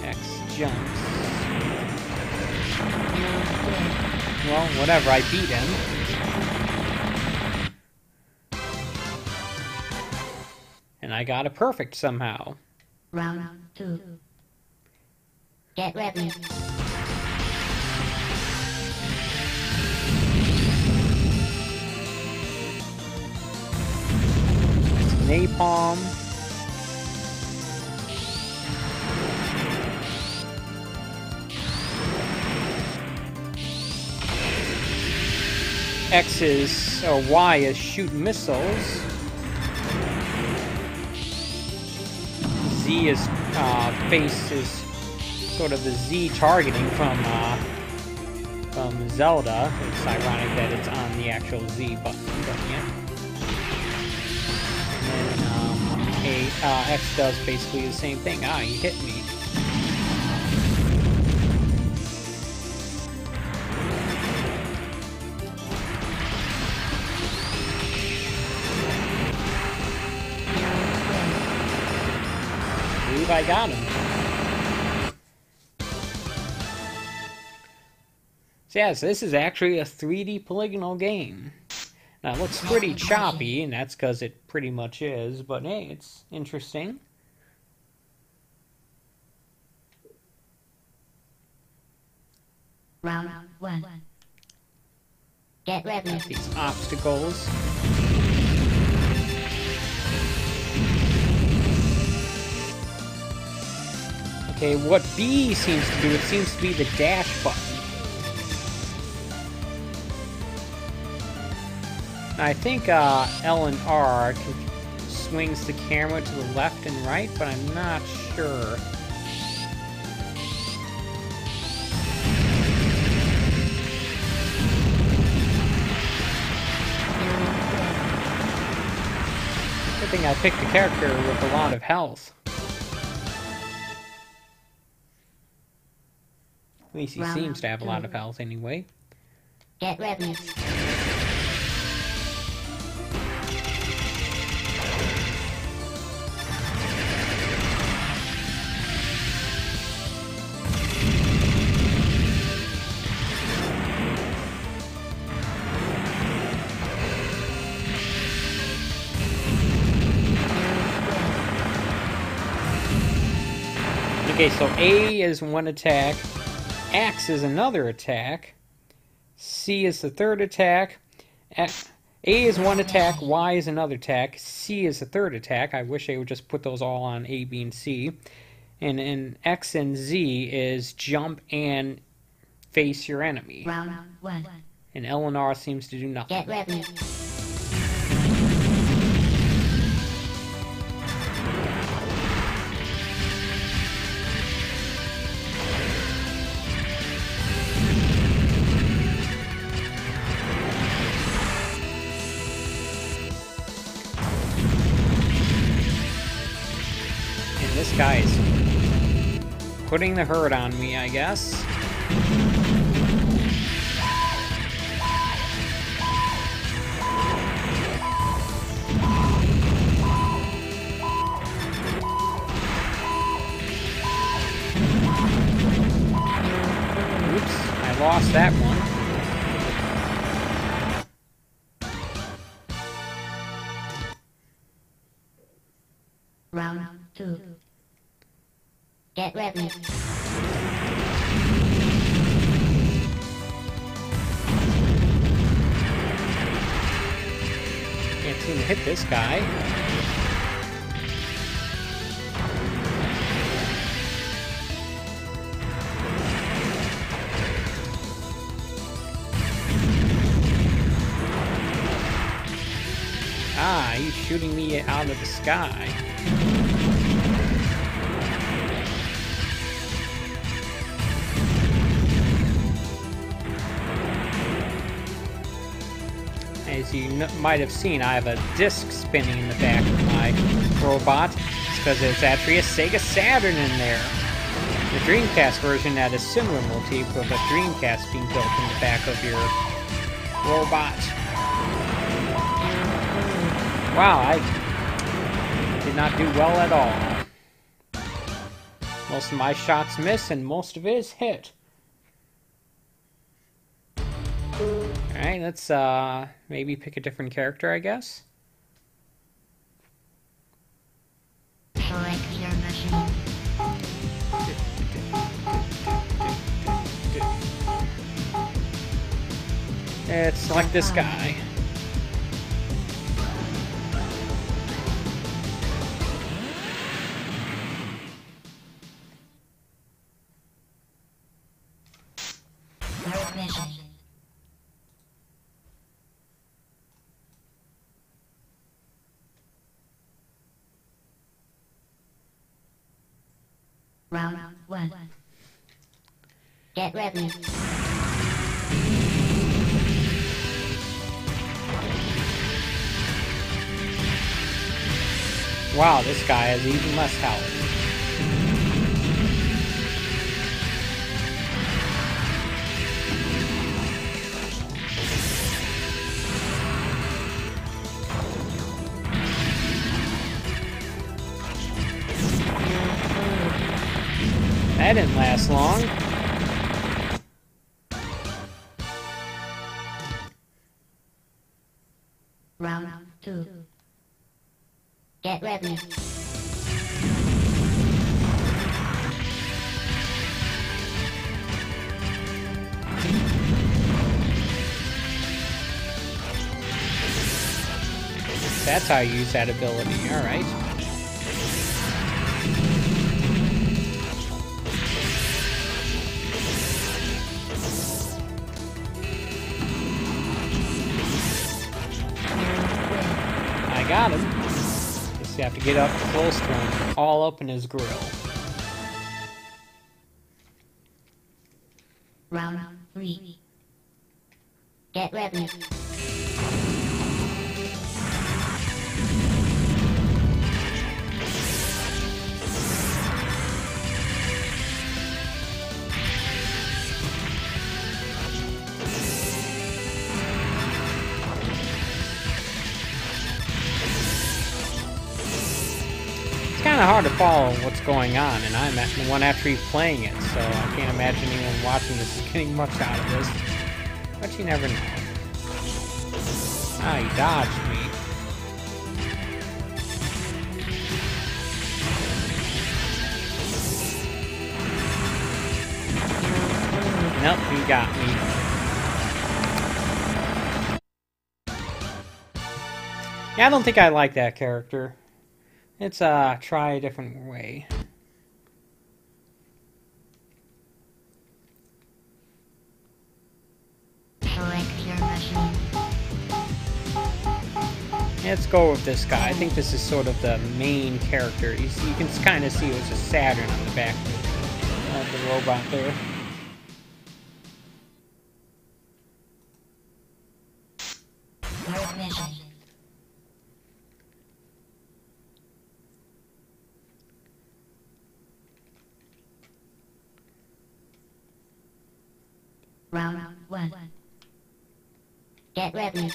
X jumps. Well, whatever, I beat him. And I got a perfect somehow. Round two. Get ready. Napalm. X is, or Y is shoot missiles. Z is base is sort of the Z targeting from Zelda. It's ironic that it's on the actual Z button, but yeah. And then X does basically the same thing. Ah, he hit me. I believe I got him. So yeah, so this is actually a 3D polygonal game. Now it looks pretty choppy, and that's because it pretty much is, but hey, it's interesting. Round one. Get ready. Got these obstacles. Okay, what B seems to do, it seems to be the dash button. I think L and R swings the camera to the left and right, but I'm not sure. Good thing I picked a character with a lot of health. At least he seems to have a lot of health anyway. Get ready. Okay, so A is one attack, X is another attack, C is the third attack, A is one attack, Y is another attack, C is the third attack. I wish they would just put those all on A, B, and C. And X and Z is jump and face your enemy. Round 1. And L and R seems to do nothing. Get ready. This guy's putting the hurt on me, I guess. Oops, I lost that one. Round 2. Get ready. Can't seem to hit this guy. Ah, he's shooting me out of the sky. As you might have seen, I have a disc spinning in the back of my robot. It's because there's actually a Sega Saturn in there. The Dreamcast version had a similar motif with a Dreamcast being built in the back of your robot. Wow, I did not do well at all. Most of my shots miss and most of it is hit. Alright, let's maybe pick a different character, I guess. Select your machine. Let's select this guy. Third mission. Round 1. Get ready. Wow, this guy has even less health. That didn't last long. Round 2. Get ready. That's how you use that ability. Alright. I got him. Just have to get up close to him. All up in his grill. Round 3. Get ready. It's kind of hard to follow what's going on, and I'm the one actually playing it, so I can't imagine anyone watching this is getting much out of this. But you never know. Ah, he dodged me. Nope, he got me. Yeah, I don't think I like that character. Let's try a different way. Select your machine. Let's go with this guy. I think this is sort of the main character. You can kind of see it was a Saturn on the back of the robot there. First mission. Round 1. Get ready.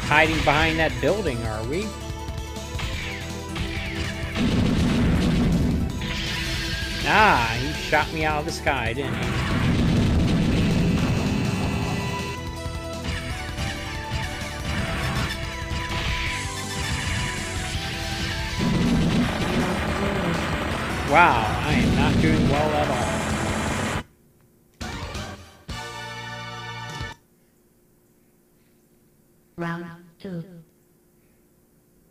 Hiding behind that building, are we? Ah, he shot me out of the sky, didn't he? Wow, I am not doing well at all. Round 2.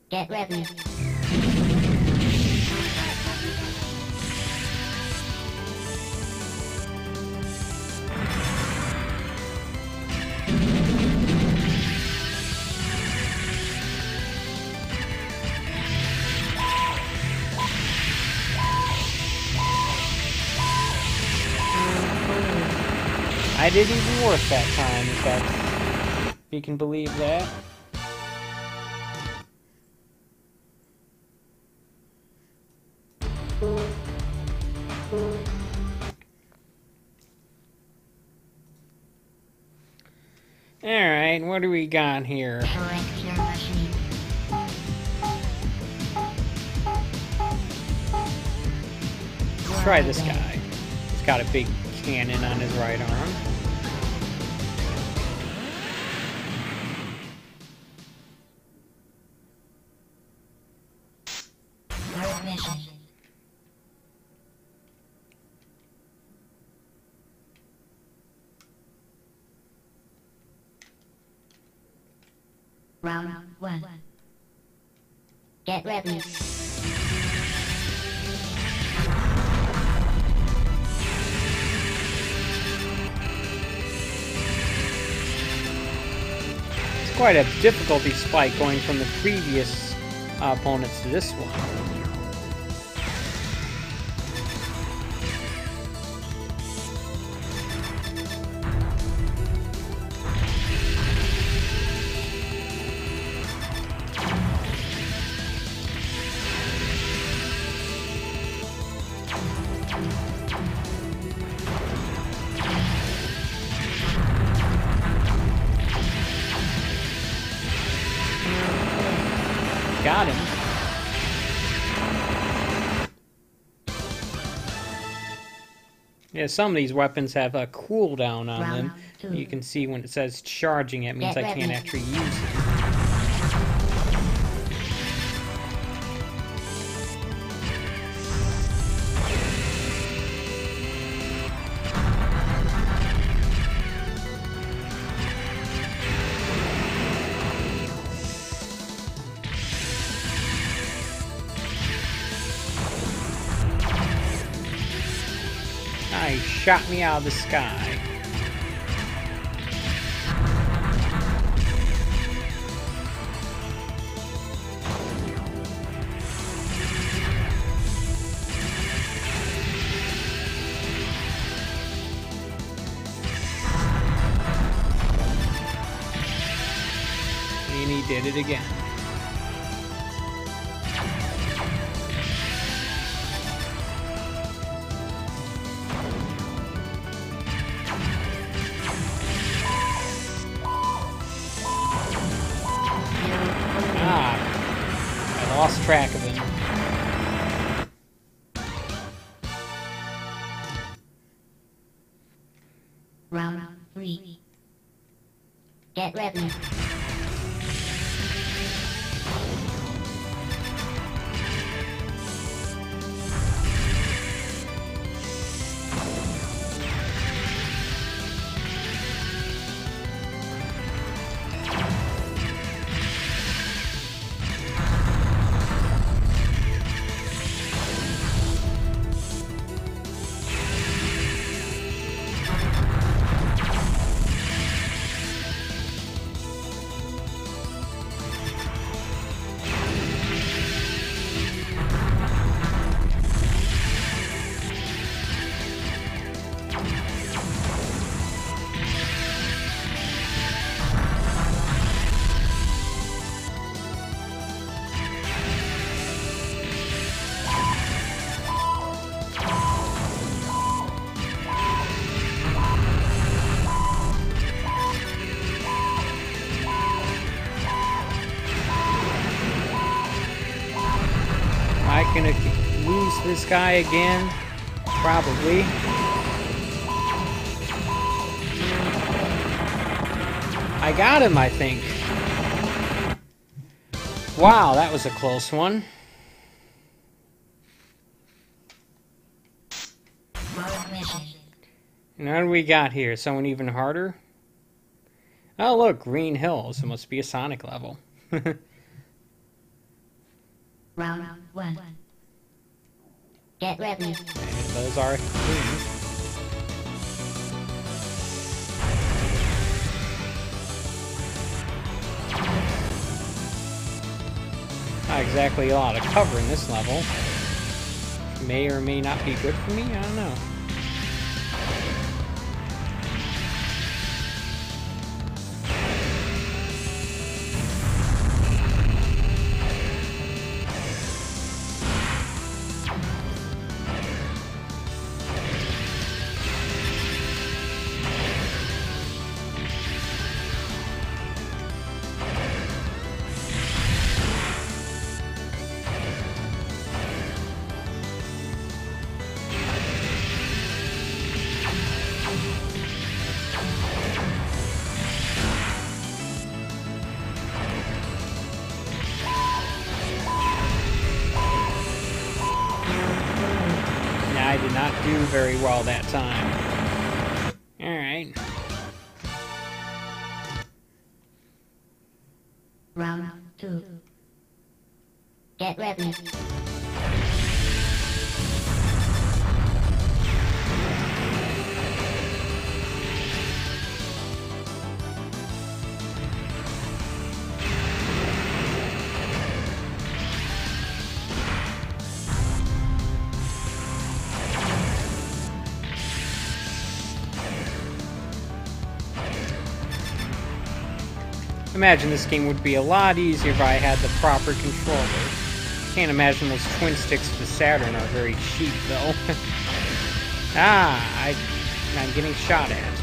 Get ready. I did even worse that time, if you can believe that. Alright, what do we got here? Select your machine. Let's try this guy. He's got a big cannon on his right arm. First mission. Round 1. Get ready. It's quite a difficulty spike going from the previous opponents to this one. Got him. Yeah, some of these weapons have a cooldown on them. Round two. You can see when it says charging, it means Get I can't ready. actually use it. He shot me out of the sky. And he did it again. I lost track of him. Round 3. Get ready. Am I gonna lose this guy again? Probably. I got him, I think. Wow, that was a close one. Road mission. And what do we got here? Someone even harder? Oh, look, Green Hills. It must be a Sonic level. Round 1. Get ready. And those are green. Not exactly a lot of cover in this level. May or may not be good for me, I don't know. I did not do very well that time. Alright. Round 2. Get ready. Imagine this game would be a lot easier if I had the proper controller. Can't imagine those twin sticks for the Saturn are very cheap, though. I'm getting shot at.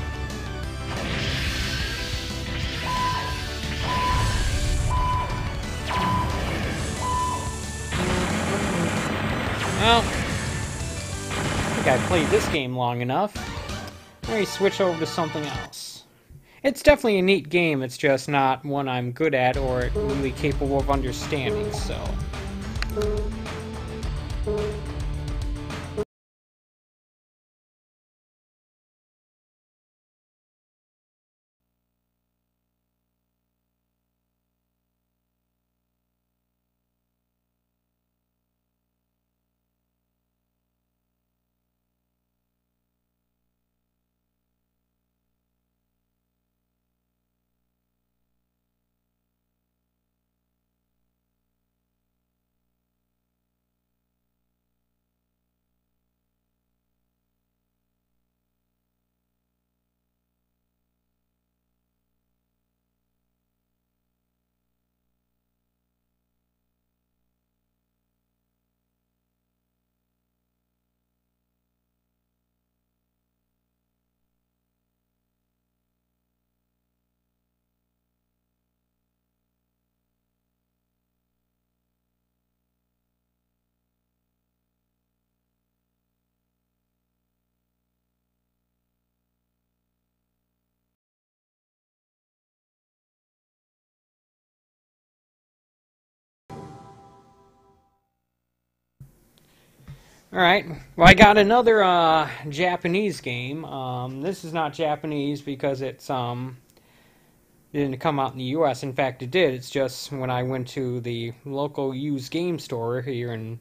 Well, think I played this game long enough. Let me switch over to something else. It's definitely a neat game, it's just not one I'm good at or really capable of understanding, so... Alright, well I got another Japanese game. This is not Japanese because it's didn't come out in the US. In fact, it did. It's just when I went to the local used game store here in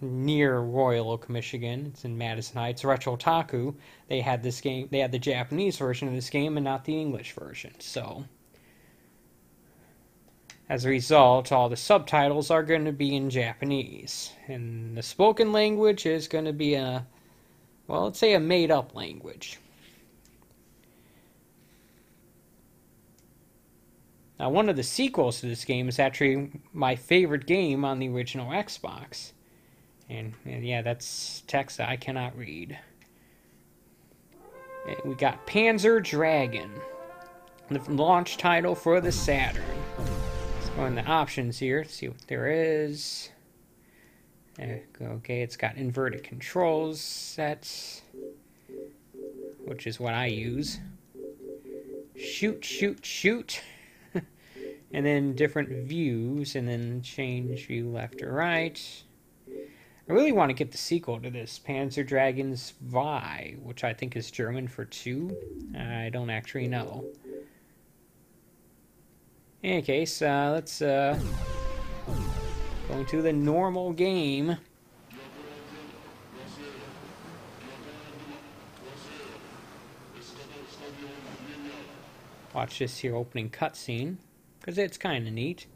near Royal Oak, Michigan. It's in Madison Heights. Retro Otaku. They had this game. They had the Japanese version of this game and not the English version. So, as a result, all the subtitles are going to be in Japanese, and the spoken language is going to be a, well, let's say a made-up language. Now, one of the sequels to this game is actually my favorite game on the original Xbox. And yeah, that's text that I cannot read. We got Panzer Dragon, the launch title for the Saturn. Let's go in the options here, see what there is. Okay, it's got inverted controls sets, which is what I use. Shoot, shoot, shoot. And then different views, and then change view left or right. I really want to get the sequel to this, Panzer Dragon's Vi, which I think is German for 2. I don't actually know. In any case, let's go into the normal game. Watch this here opening cutscene, because it's kind of neat.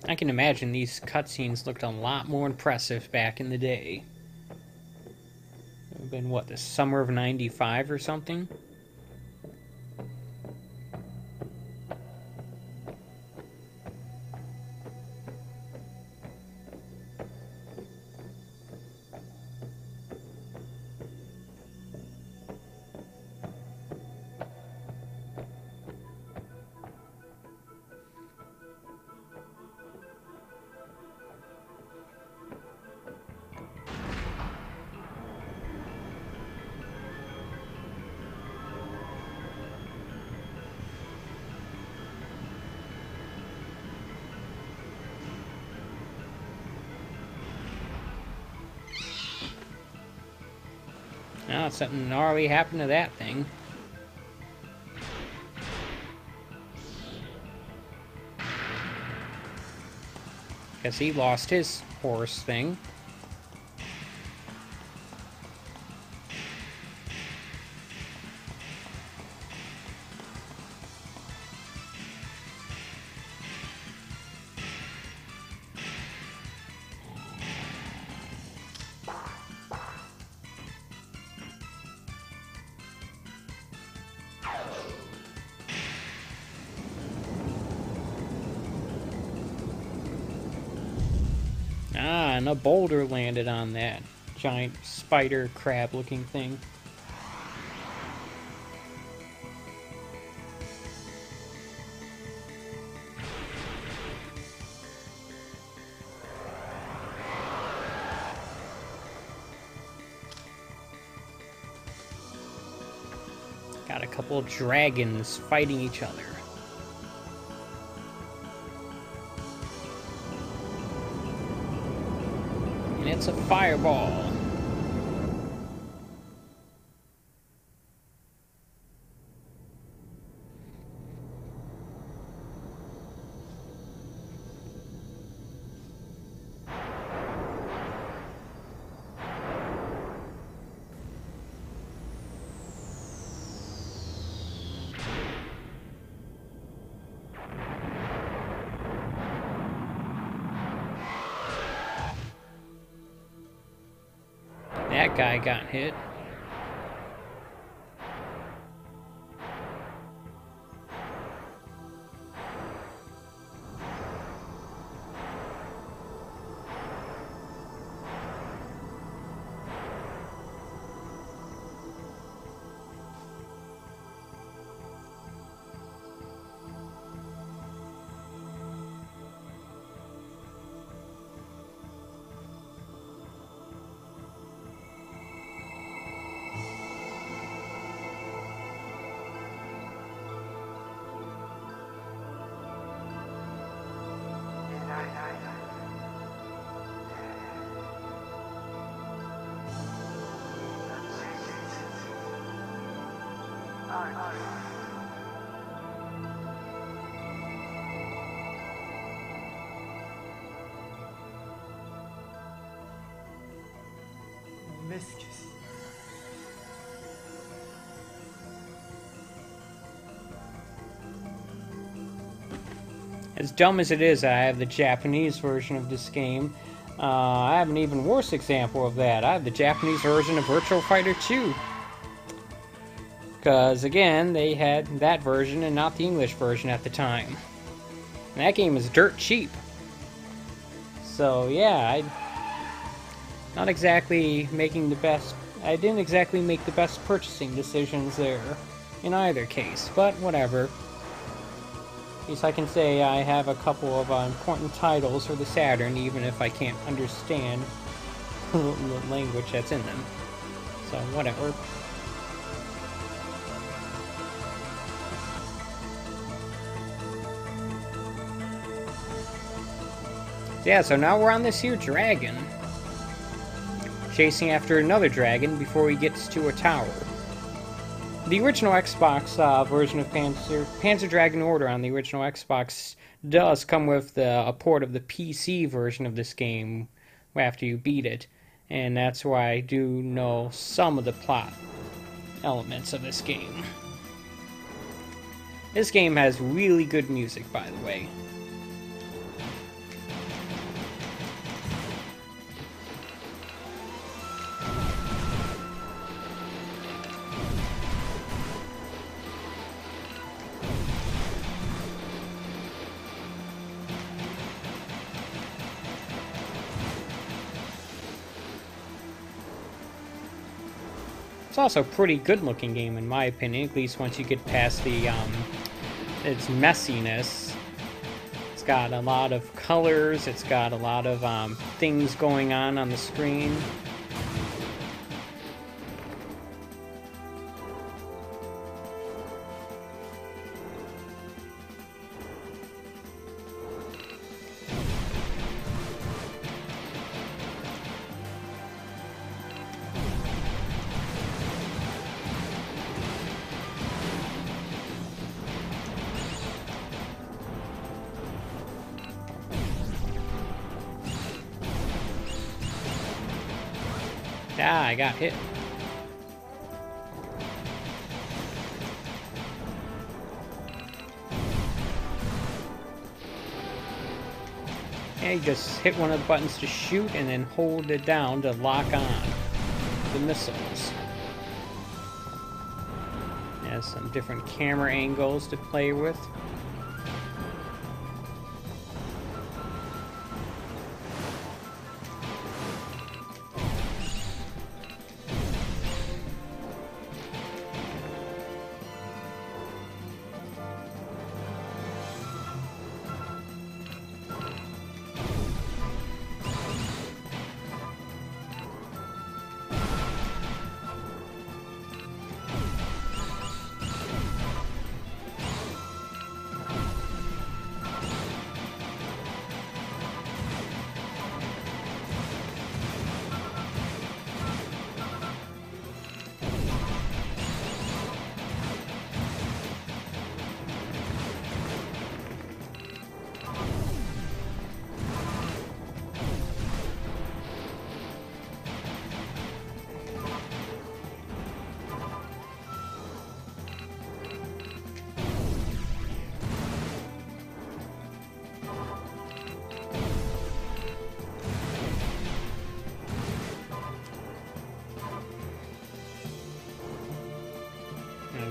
I can imagine these cutscenes looked a lot more impressive back in the day. have been, what, the summer of 95 or something? Now something gnarly happened to that thing. Guess he lost his horse thing. Ah, and a boulder landed on that giant spider crab looking thing. Got a couple of dragons fighting each other. And it's a fireball. That guy got hit. Miscus. As dumb as it is, I have the Japanese version of this game. I have an even worse example of that. I have the Japanese version of Virtual Fighter 2. Because, again, they had that version and not the English version at the time. And that game is dirt cheap. So, yeah, not exactly making the best... I didn't exactly make the best purchasing decisions there in either case, but whatever. At least I can say I have a couple of important titles for the Saturn, even if I can't understand the language that's in them. So, whatever. Yeah, so now we're on this here dragon. Chasing after another dragon before he gets to a tower. The original Xbox version of Panzer Dragon Order on the original Xbox does come with a port of the PC version of this game after you beat it. And that's why I do know some of the plot elements of this game. This game has really good music, by the way. It's also a pretty good looking game in my opinion, at least once you get past the its messiness. It's got a lot of colors, it's got a lot of things going on the screen. Ah, I got hit. Yeah, you just hit one of the buttons to shoot and then hold it down to lock on the missiles. Has some different camera angles to play with.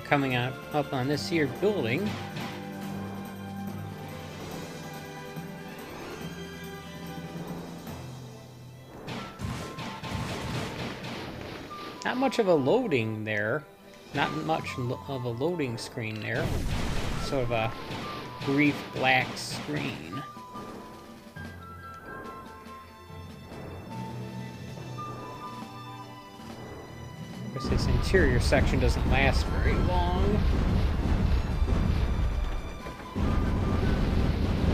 Coming up on this here building. Not much of a loading there. Not much of a loading screen there. Sort of a brief black screen. This interior section doesn't last very long.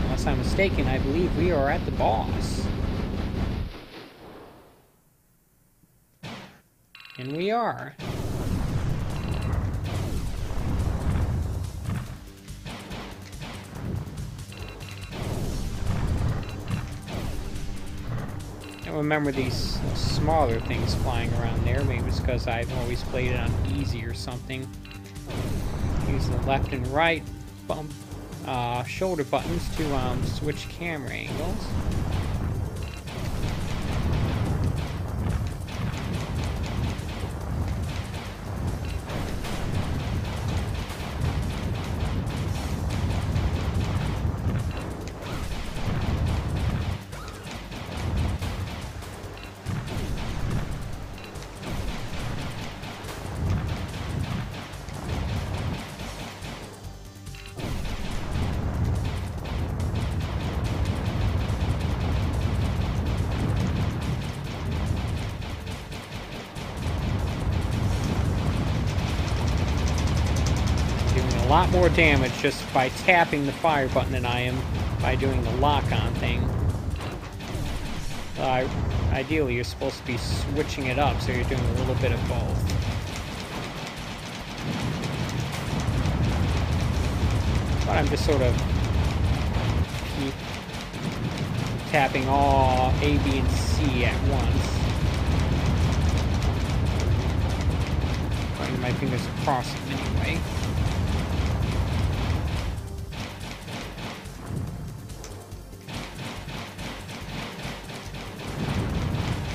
Unless I'm mistaken, I believe we are at the boss. And we are. I remember these smaller things flying around there. Maybe it's because I've always played it on easy or something. Use the left and right bump shoulder buttons to switch camera angles. A lot more damage just by tapping the fire button than I am by doing the lock-on thing. Ideally, you're supposed to be switching it up, so you're doing a little bit of both. But I'm just sort of keep tapping all A, B, and C at once. Putting my fingers across them anyway.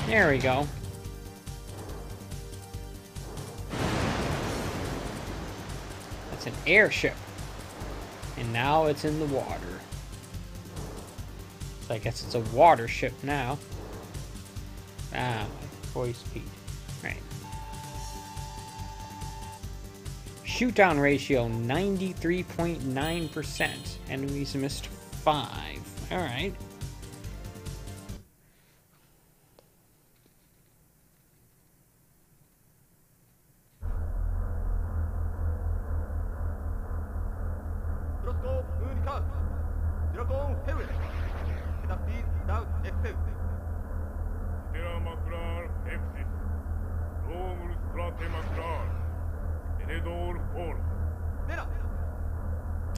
There we go. That's an airship. And now it's in the water. So I guess it's a water ship now. Ah, voice speed. Right. shoot-down ratio, 93.9%. Enemies missed 5. Alright.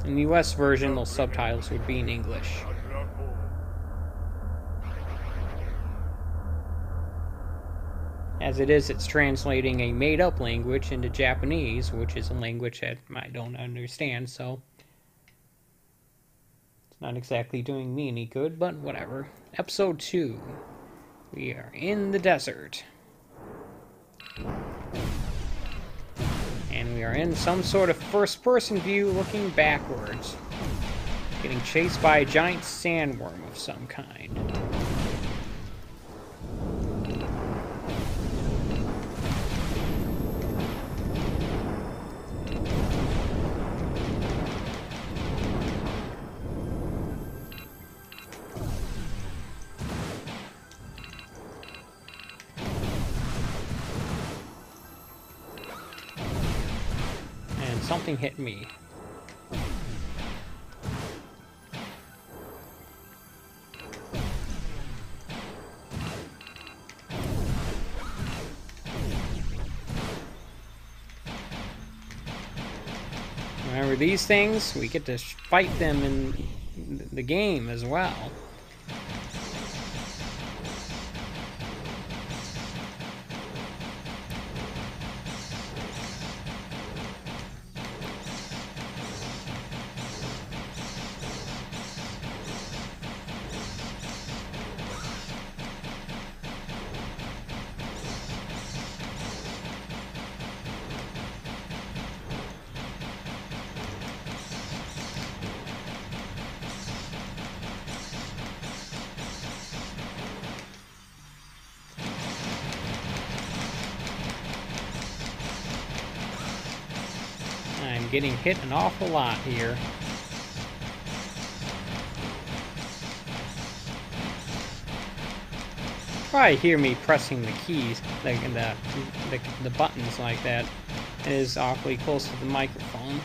In the US version, those subtitles would be in English. As it is, it's translating a made-up language into Japanese, which is a language that I don't understand, so it's not exactly doing me any good, but whatever. Episode 2. We are in the desert. And we are in some sort of first-person view looking backwards. Getting chased by a giant sandworm of some kind. Something hit me. Remember these things? We get to fight them in the game as well. I'm getting hit an awful lot here. Probably hear me pressing the keys, the buttons like that. It is awfully close to the microphone.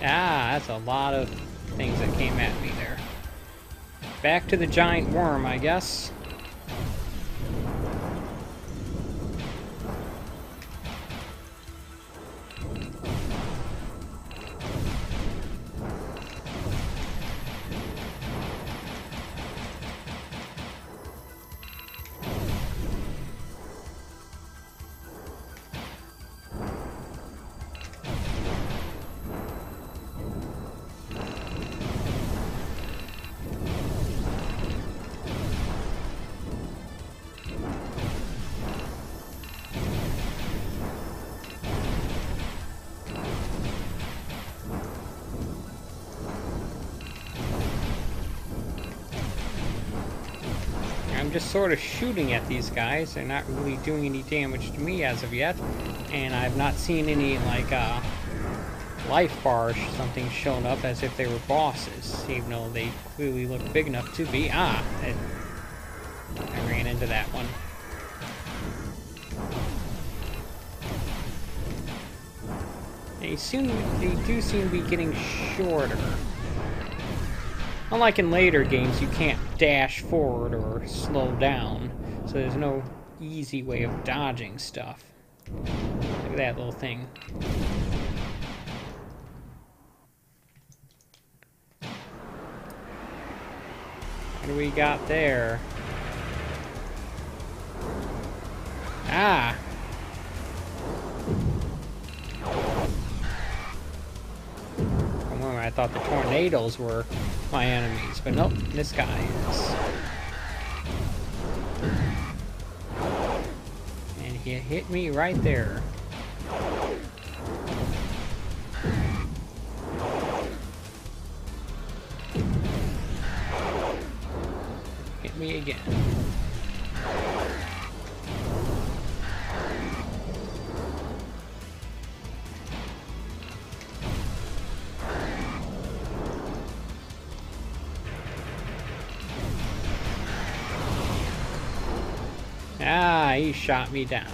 Ah, that's a lot of things that came at me there. Back to the giant worm, I guess. I'm just sort of shooting at these guys. They're not really doing any damage to me as of yet. And I've not seen any, like, life bars or something shown up as if they were bosses, even though they clearly look big enough to be. I ran into that one. They do seem to be getting shorter. Unlike in later games, you can't dash forward or slow down, so there's no easy way of dodging stuff. Look at that little thing. do we got there? Ah! For a moment I thought the tornadoes were my enemies, but nope, this guy is. And he hit me right there. Hit me again. Ah, he shot me down.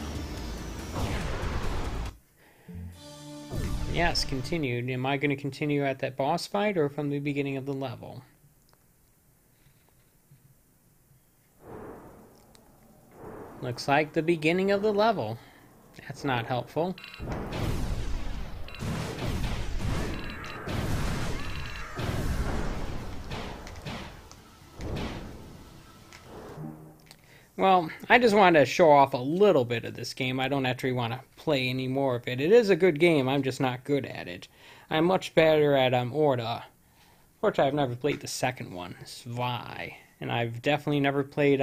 Yes, continued. Am I going to continue at that boss fight or from the beginning of the level? Looks like the beginning of the level. That's not helpful. Well, I just wanted to show off a little bit of this game. I don't actually want to play any more of it. It is a good game, I'm just not good at it. I'm much better at Orda. Fortunately, I've never played the second one, Svi. And I've definitely never played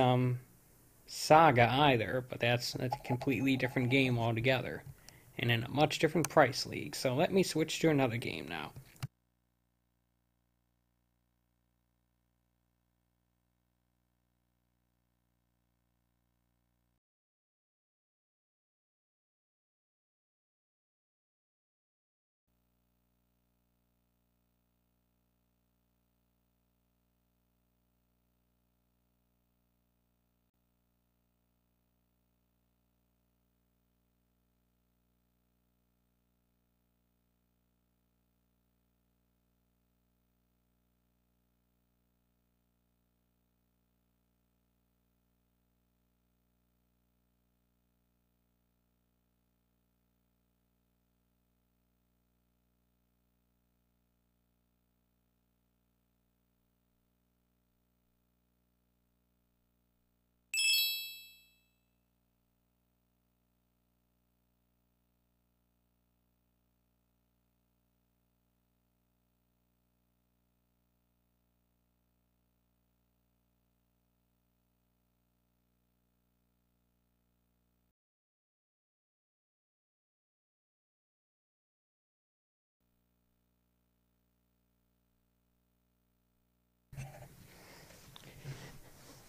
Saga either, but that's a completely different game altogether. And in a much different price league. So let me switch to another game now.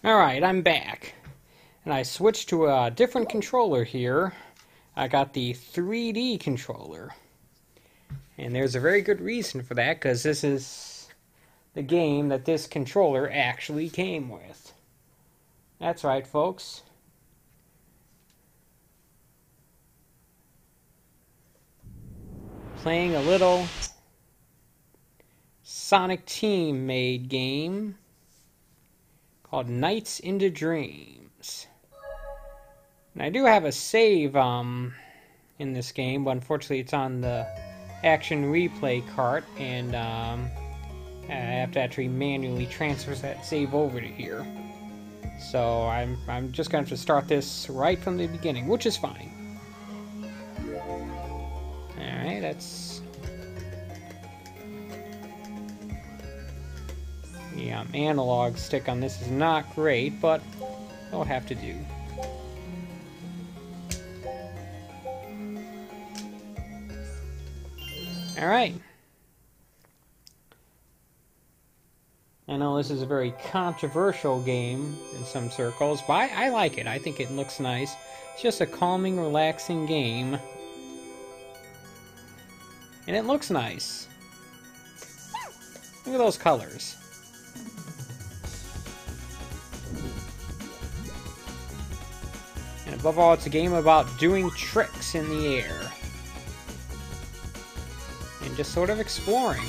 Alright, I'm back. And I switched to a different controller here. I got the 3D controller. And there's a very good reason for that, because this is the game that this controller actually came with. That's right, folks. Playing a little Sonic Team-made game called Nights into Dreams. And I do have a save in this game, but unfortunately it's on the action replay cart, and I have to actually manually transfer that save over to here. So I'm just going to have to start this right from the beginning, which is fine. Alright, that's... The analog stick on this is not great, but it'll have to do. Alright. I know this is a very controversial game in some circles, but I like it. I think it looks nice. It's just a calming, relaxing game. And it looks nice. Look at those colors. And above all, it's a game about doing tricks in the air. And just sort of exploring.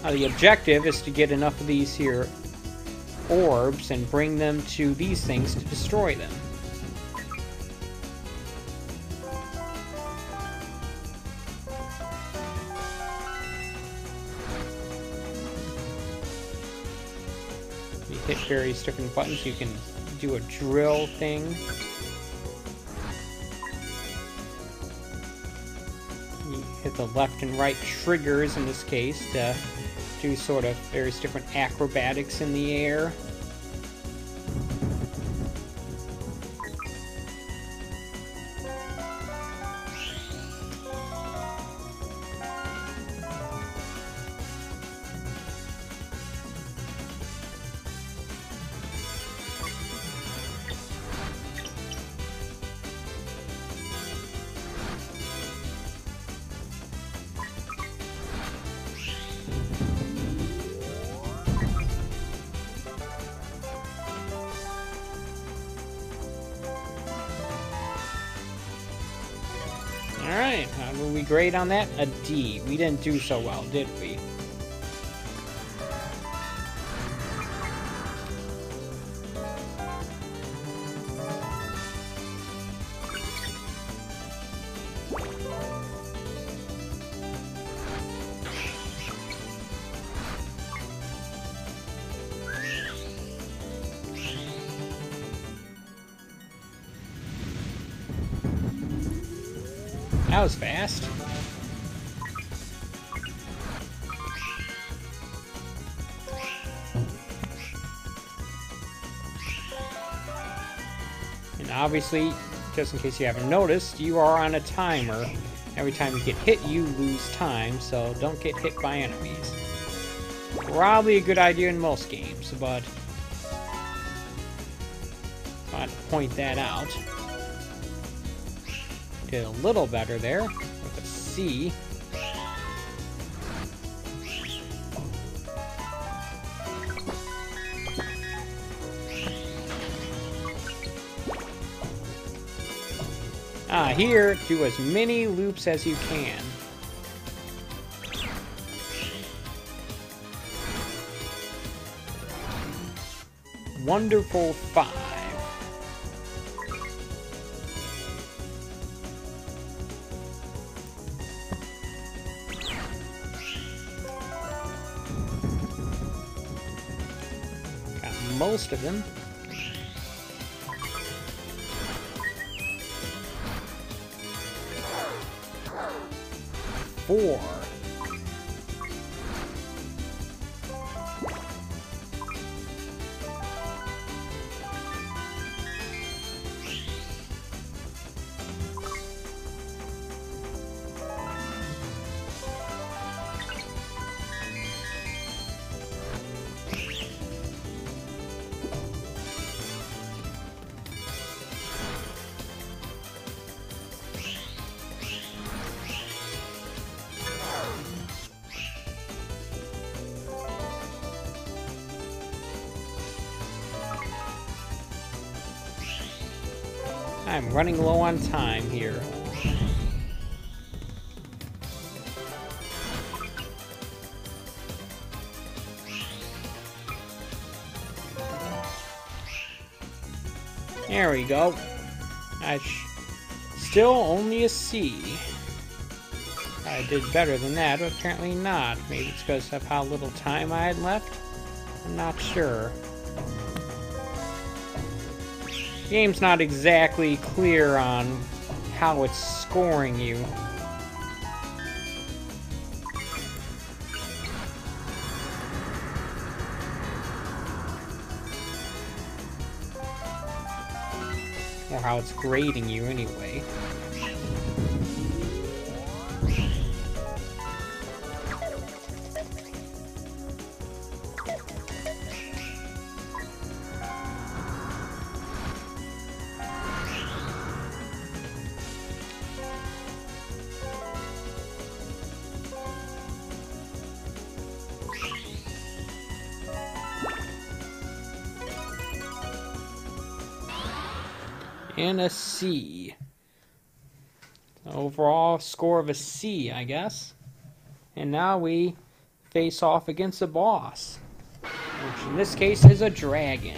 Now the objective is to get enough of these here orbs and bring them to these things to destroy them. hit various different buttons. You can do a drill thing. You hit the left and right triggers in this case to do sort of various different acrobatics in the air. Alright, how did we grade on that? A D. We didn't do so well, did we? That was fast. And obviously, just in case you haven't noticed, you are on a timer. Every time you get hit, you lose time, so don't get hit by enemies. Probably a good idea in most games, but I want to point that out. Did a little better there with a C. Here, do as many loops as you can. Wonderful 5. Most of them. 4. I'm running low on time here. There we go. Still only a C. I did better than that, but apparently not. Maybe it's because of how little time I had left? I'm not sure. The game's not exactly clear on how it's scoring you. Or how it's grading you anyway. And a C. Overall score of a C, I guess. And now we face off against a boss, which in this case is a dragon.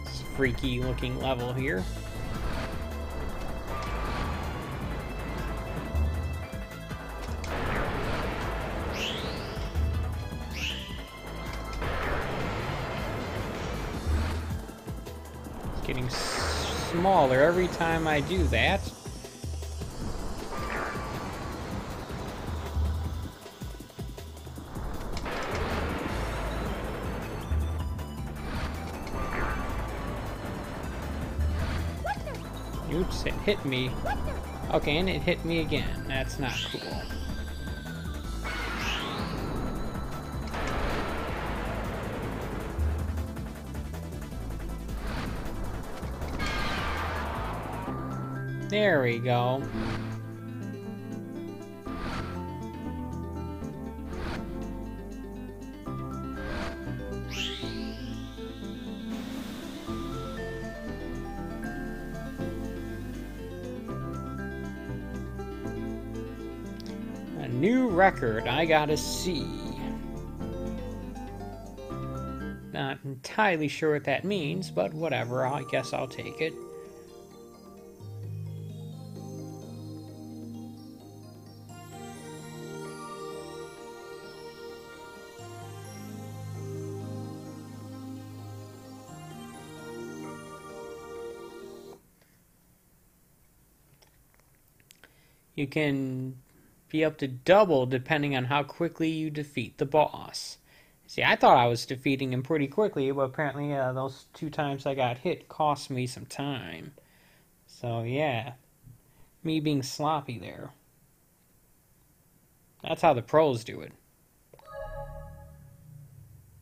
It's a freaky looking level here. Getting smaller every time I do that. Oops, it hit me. Okay, and it hit me again. That's not cool. There we go. A new record, I gotta see. Not entirely sure what that means, but whatever, I guess I'll take it. You can be up to double depending on how quickly you defeat the boss. See, I thought I was defeating him pretty quickly, but apparently those 2 times I got hit cost me some time. So yeah, me being sloppy there. That's how the pros do it.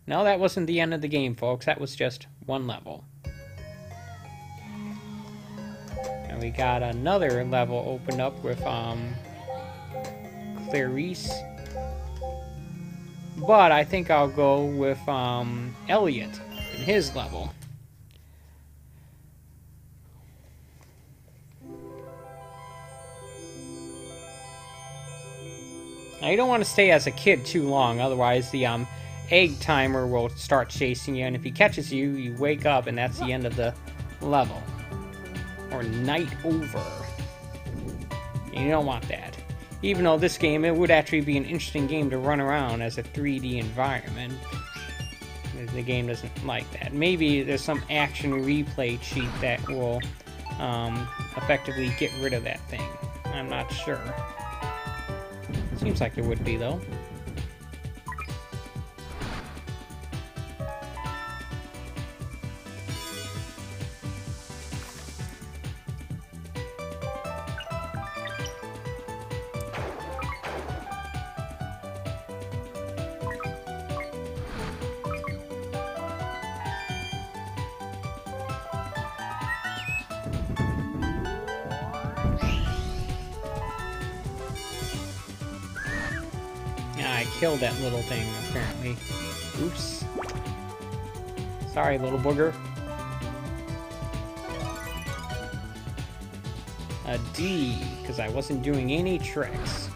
No, that wasn't the end of the game, folks. That was just one level. And we got another level opened up with Clarice. But I think I'll go with Elliot in his level. Now you don't want to stay as a kid too long, otherwise the egg timer will start chasing you, and if he catches you, you wake up and that's the end of the level. Or night over. And you don't want that. Even though this game, it would actually be an interesting game to run around as a 3D environment. The game doesn't like that. Maybe there's some action replay cheat that will effectively get rid of that thing. I'm not sure. Seems like there would be, though. I killed that little thing, apparently. Oops. Sorry, little booger. A D, because I wasn't doing any tricks.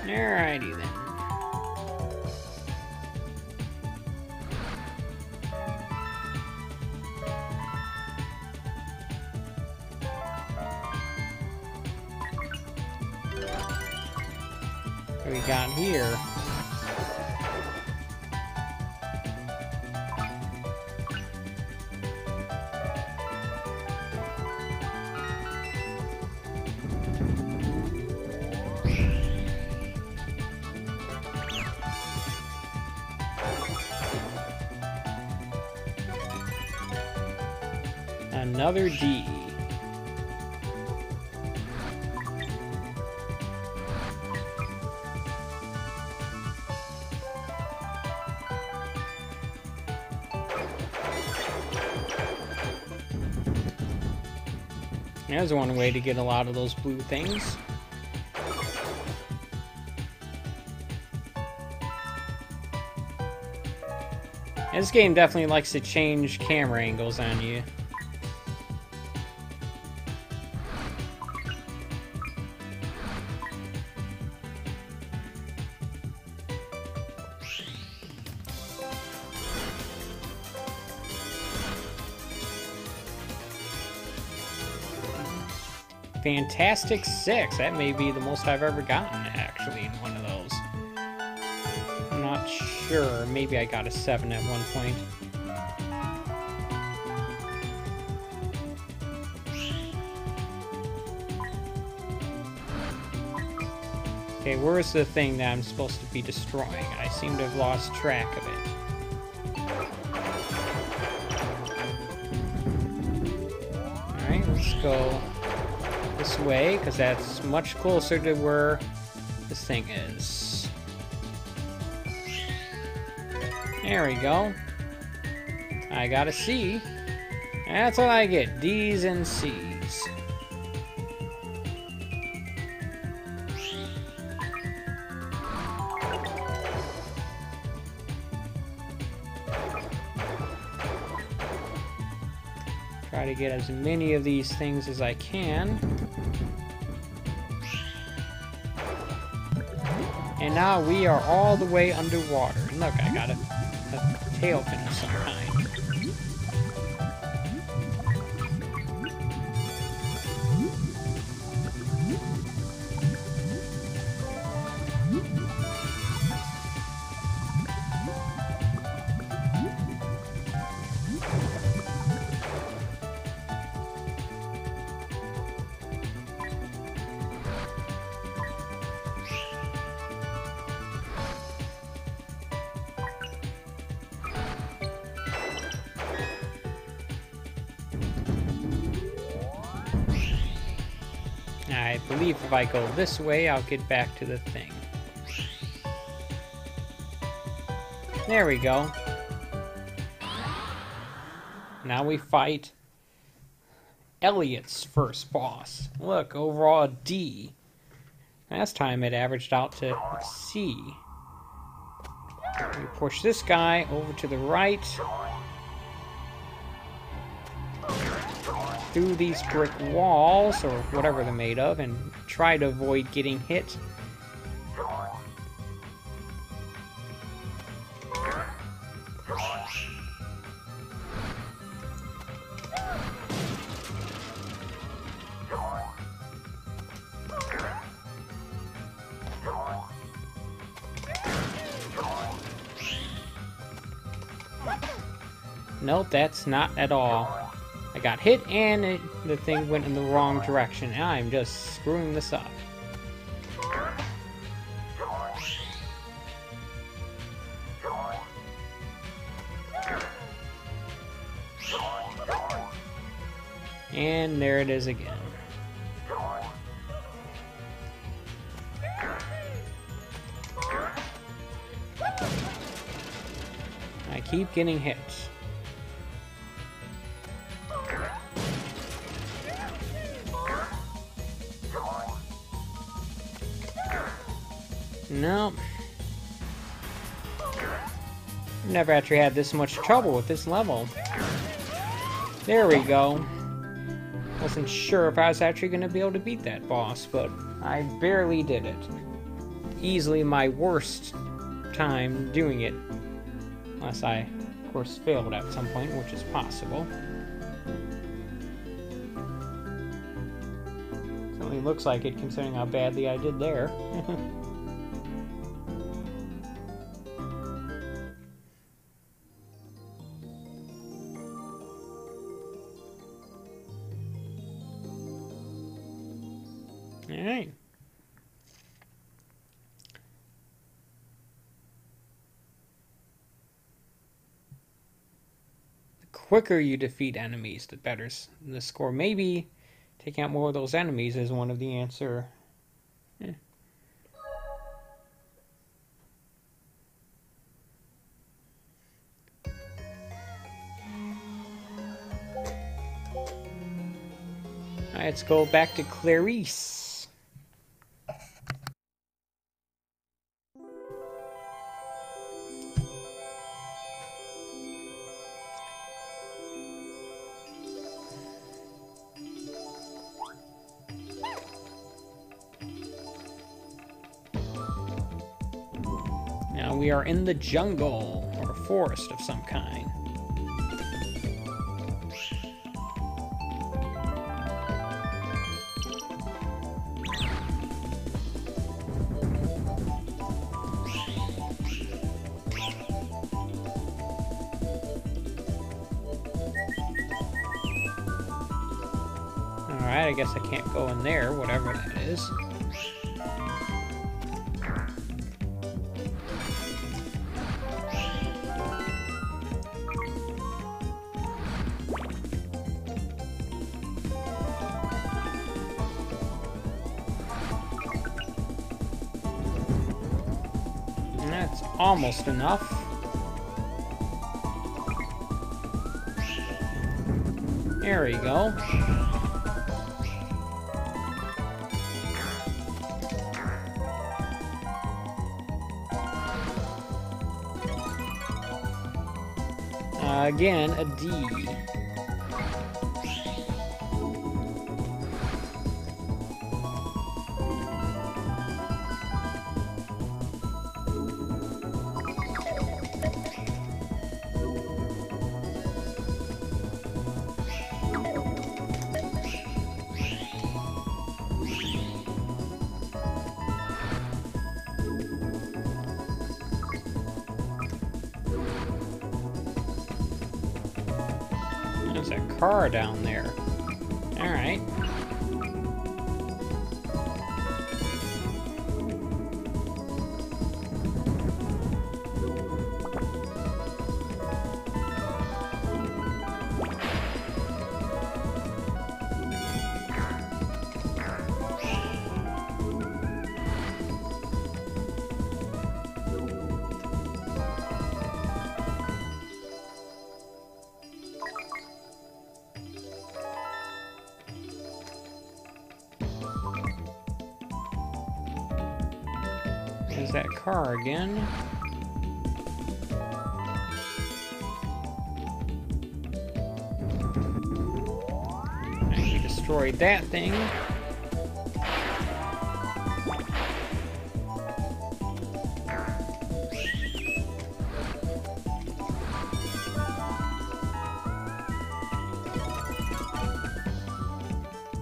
Alrighty then. What we got here? Another D. There's one way to get a lot of those blue things. This game definitely likes to change camera angles on you. fantastic 6. That may be the most I've ever gotten, actually, in one of those. I'm not sure. Maybe I got a 7 at one point. Okay, where's the thing that I'm supposed to be destroying? I seem to have lost track of it. Alright, let's go this way, because that's much closer to where this thing is. There we go. I got a C. That's what I get, D's and C's. Try to get as many of these things as I can. And now we are all the way underwater. And look, I got a tail fin of some kind. I believe if I go this way, I'll get back to the thing. There we go. Now we fight Elliot's first boss. Look, overall a D. Last time it averaged out to a C. We push this guy over to the right. Through these brick walls, or whatever they're made of, and try to avoid getting hit. Nope, that's not at all. I got hit and the thing went in the wrong direction. I'm just screwing this up. And there it is again. I keep getting hit. No. Never actually had this much trouble with this level. There we go. Wasn't sure if I was actually going to be able to beat that boss, but I barely did it. Easily my worst time doing it. Unless I, of course, failed at some point, which is possible. Certainly looks like it, considering how badly I did there. Alright. The quicker you defeat enemies, the better the score. Maybe taking out more of those enemies is one of the answer. Alright, let's go back to Clarice. Now we are in the jungle, or forest of some kind. Alright, I guess I can't go in there, whatever that is. And that's almost enough. There we go. Again, a D. There's a car down there. Alright. There's that car again. And we destroyed that thing.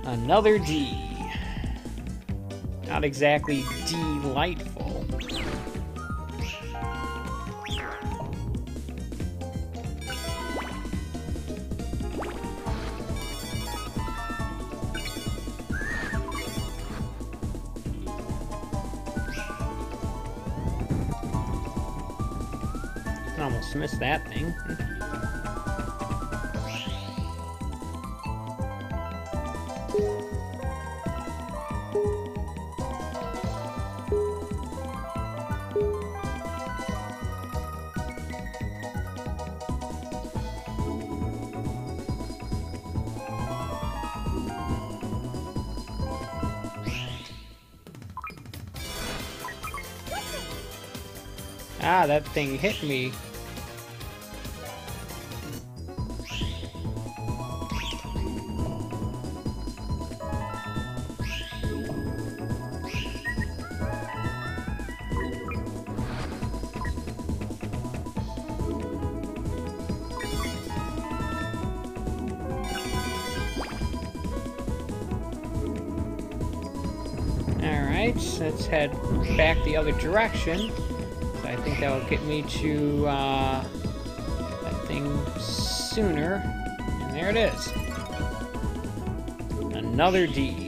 Another D. Not exactly delightful. I almost missed that thing. Ah, that thing hit me. Alright, let's head back the other direction. I think that will get me to that thing sooner. And there it is. Another D.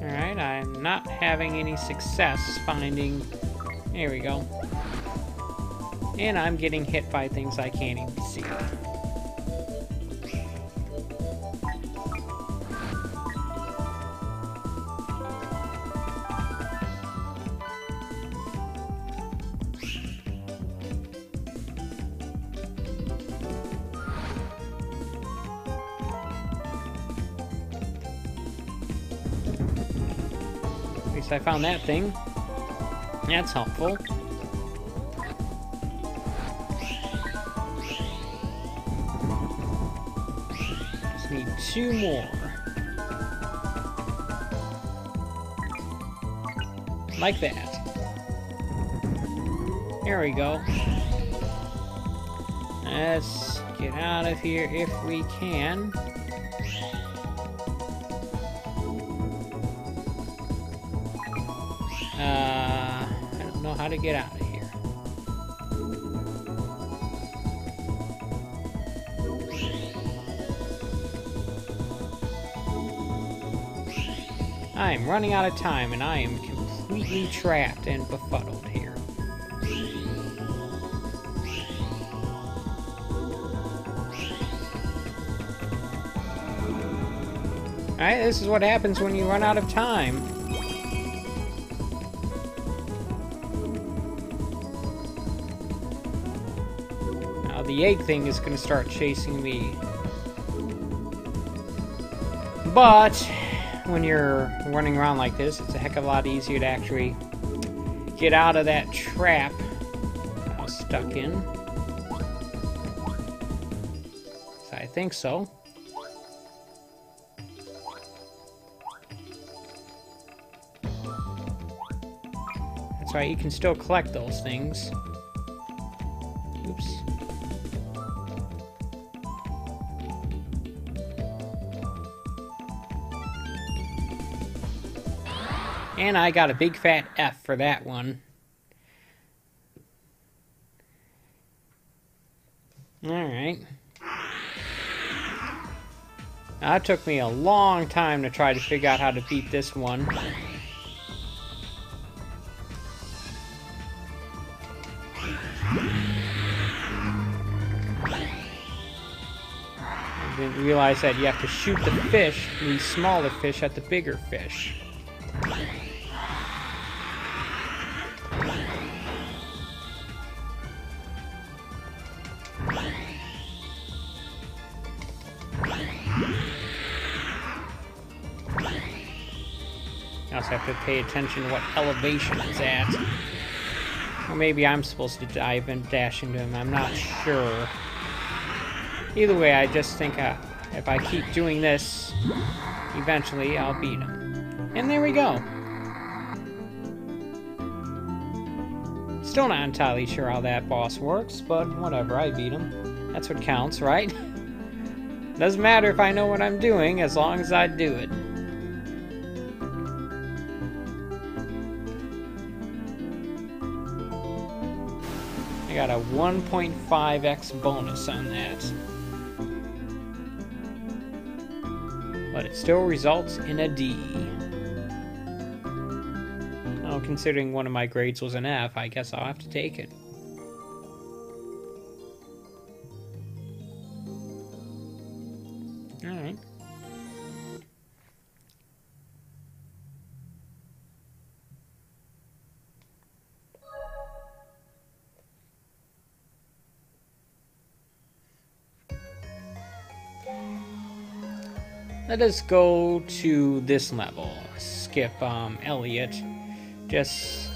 Alright, I'm not having any success finding... There we go. And I'm getting hit by things I can't even see. At least I found that thing. That's helpful. Just need 2 more. Like that. There we go. Let's get out of here if we can. I don't know how to get out of here. I am running out of time, and I am completely trapped and befuddled here. Alright, this is what happens when you run out of time. Now the egg thing is going to start chasing me. But when you're running around like this, it's a heck of a lot easier to actually get out of that trap I was stuck in. So I think so. That's right, you can still collect those things. Oops. And I got a big fat F for that one. Alright. That took me a long time to try to figure out how to beat this one. I didn't realize that you have to shoot the fish, these smaller fish, at the bigger fish. I also have to pay attention to what elevation it's at. Or maybe I'm supposed to dive and dash into him, I'm not sure. Either way, I just think if I keep doing this, eventually I'll beat him. And there we go. Still not entirely sure how that boss works, but whatever, I beat him. That's what counts, right? Doesn't matter if I know what I'm doing, as long as I do it. I got a 1.5x bonus on that. But it still results in a D. Well, considering one of my grades was an F, I guess I'll have to take it. Alright. Let us go to this level. Skip Elliot. Just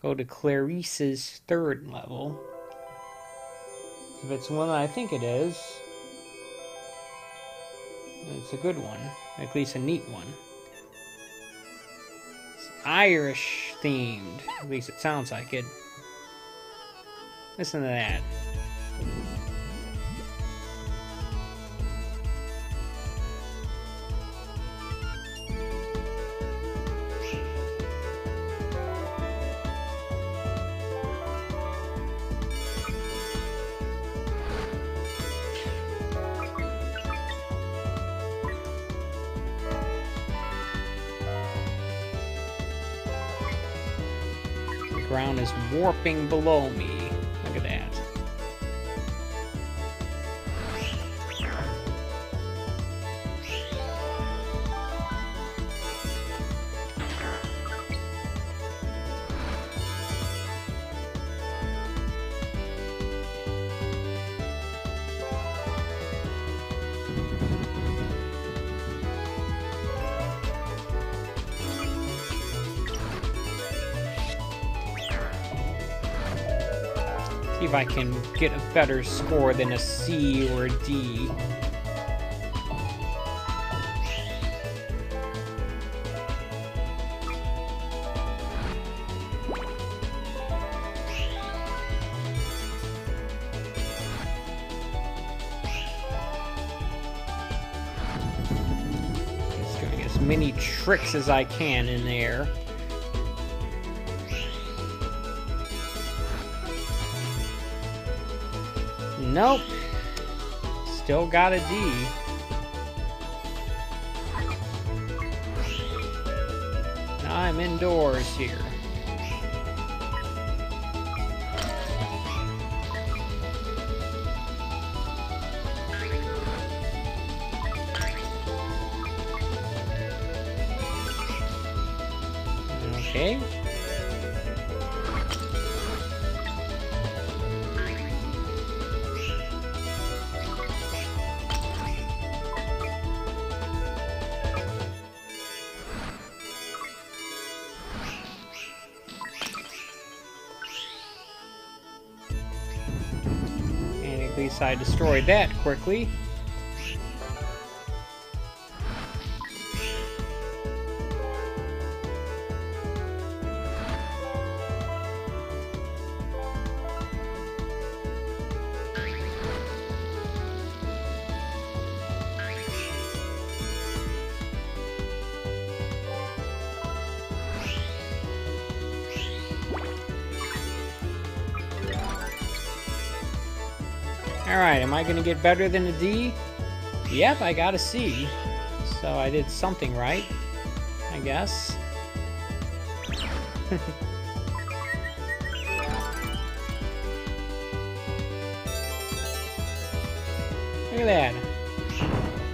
go to Clarice's third level. If it's one I think it is, it's a good one. At least a neat one. It's Irish themed. At least it sounds like it. Listen to that. The ground is warping below me. Look at that. See if I can get a better score than a C or a D. as many tricks as I can in there. Nope. Still got a D. Now I'm indoors here. Okay. And at least I destroyed that quickly. Alright, am I going to get better than a D? Yep, I got a C. So I did something right, I guess. Look at that.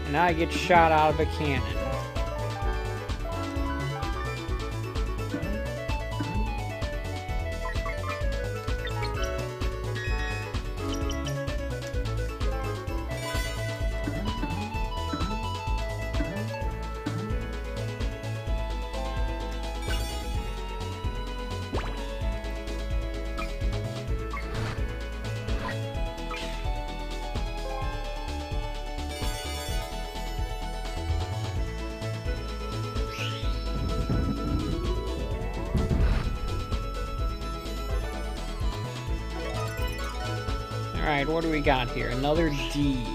And now I get shot out of a cannon. Alright, what do we got here? Another D.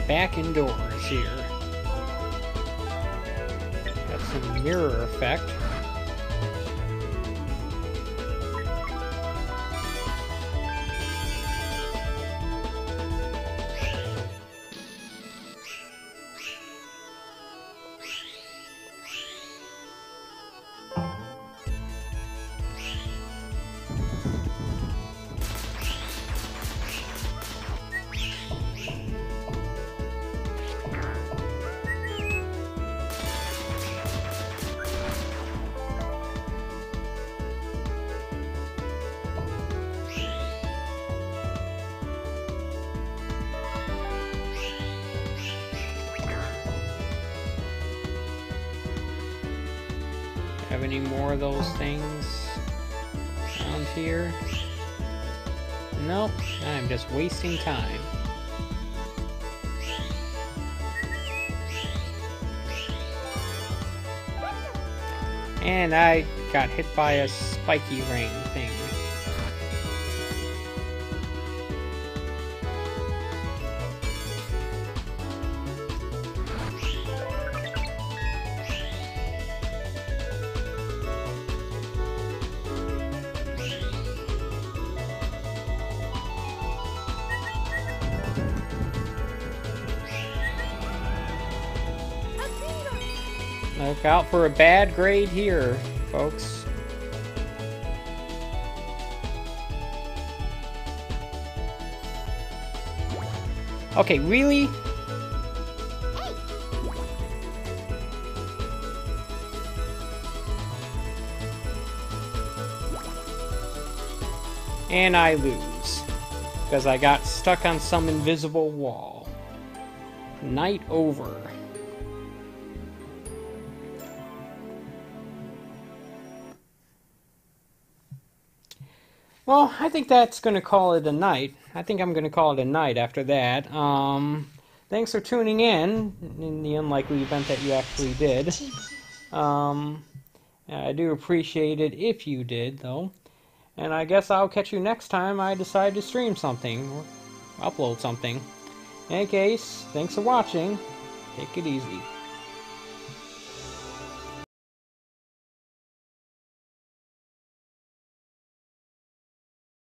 Back indoors here. Got some mirror effect. Have any more of those things around here? Nope, I'm just wasting time. And I got hit by a spiky ring thing. Look out for a bad grade here, folks. Okay, really? And I lose, because I got stuck on some invisible wall. Night over. Well, I think that's going to call it a night. I think I'm going to call it a night after that. thanks for tuning in the unlikely event that you actually did. I do appreciate it if you did, though. And I guess I'll catch you next time I decide to stream something or upload something. In any case, thanks for watching. Take it easy.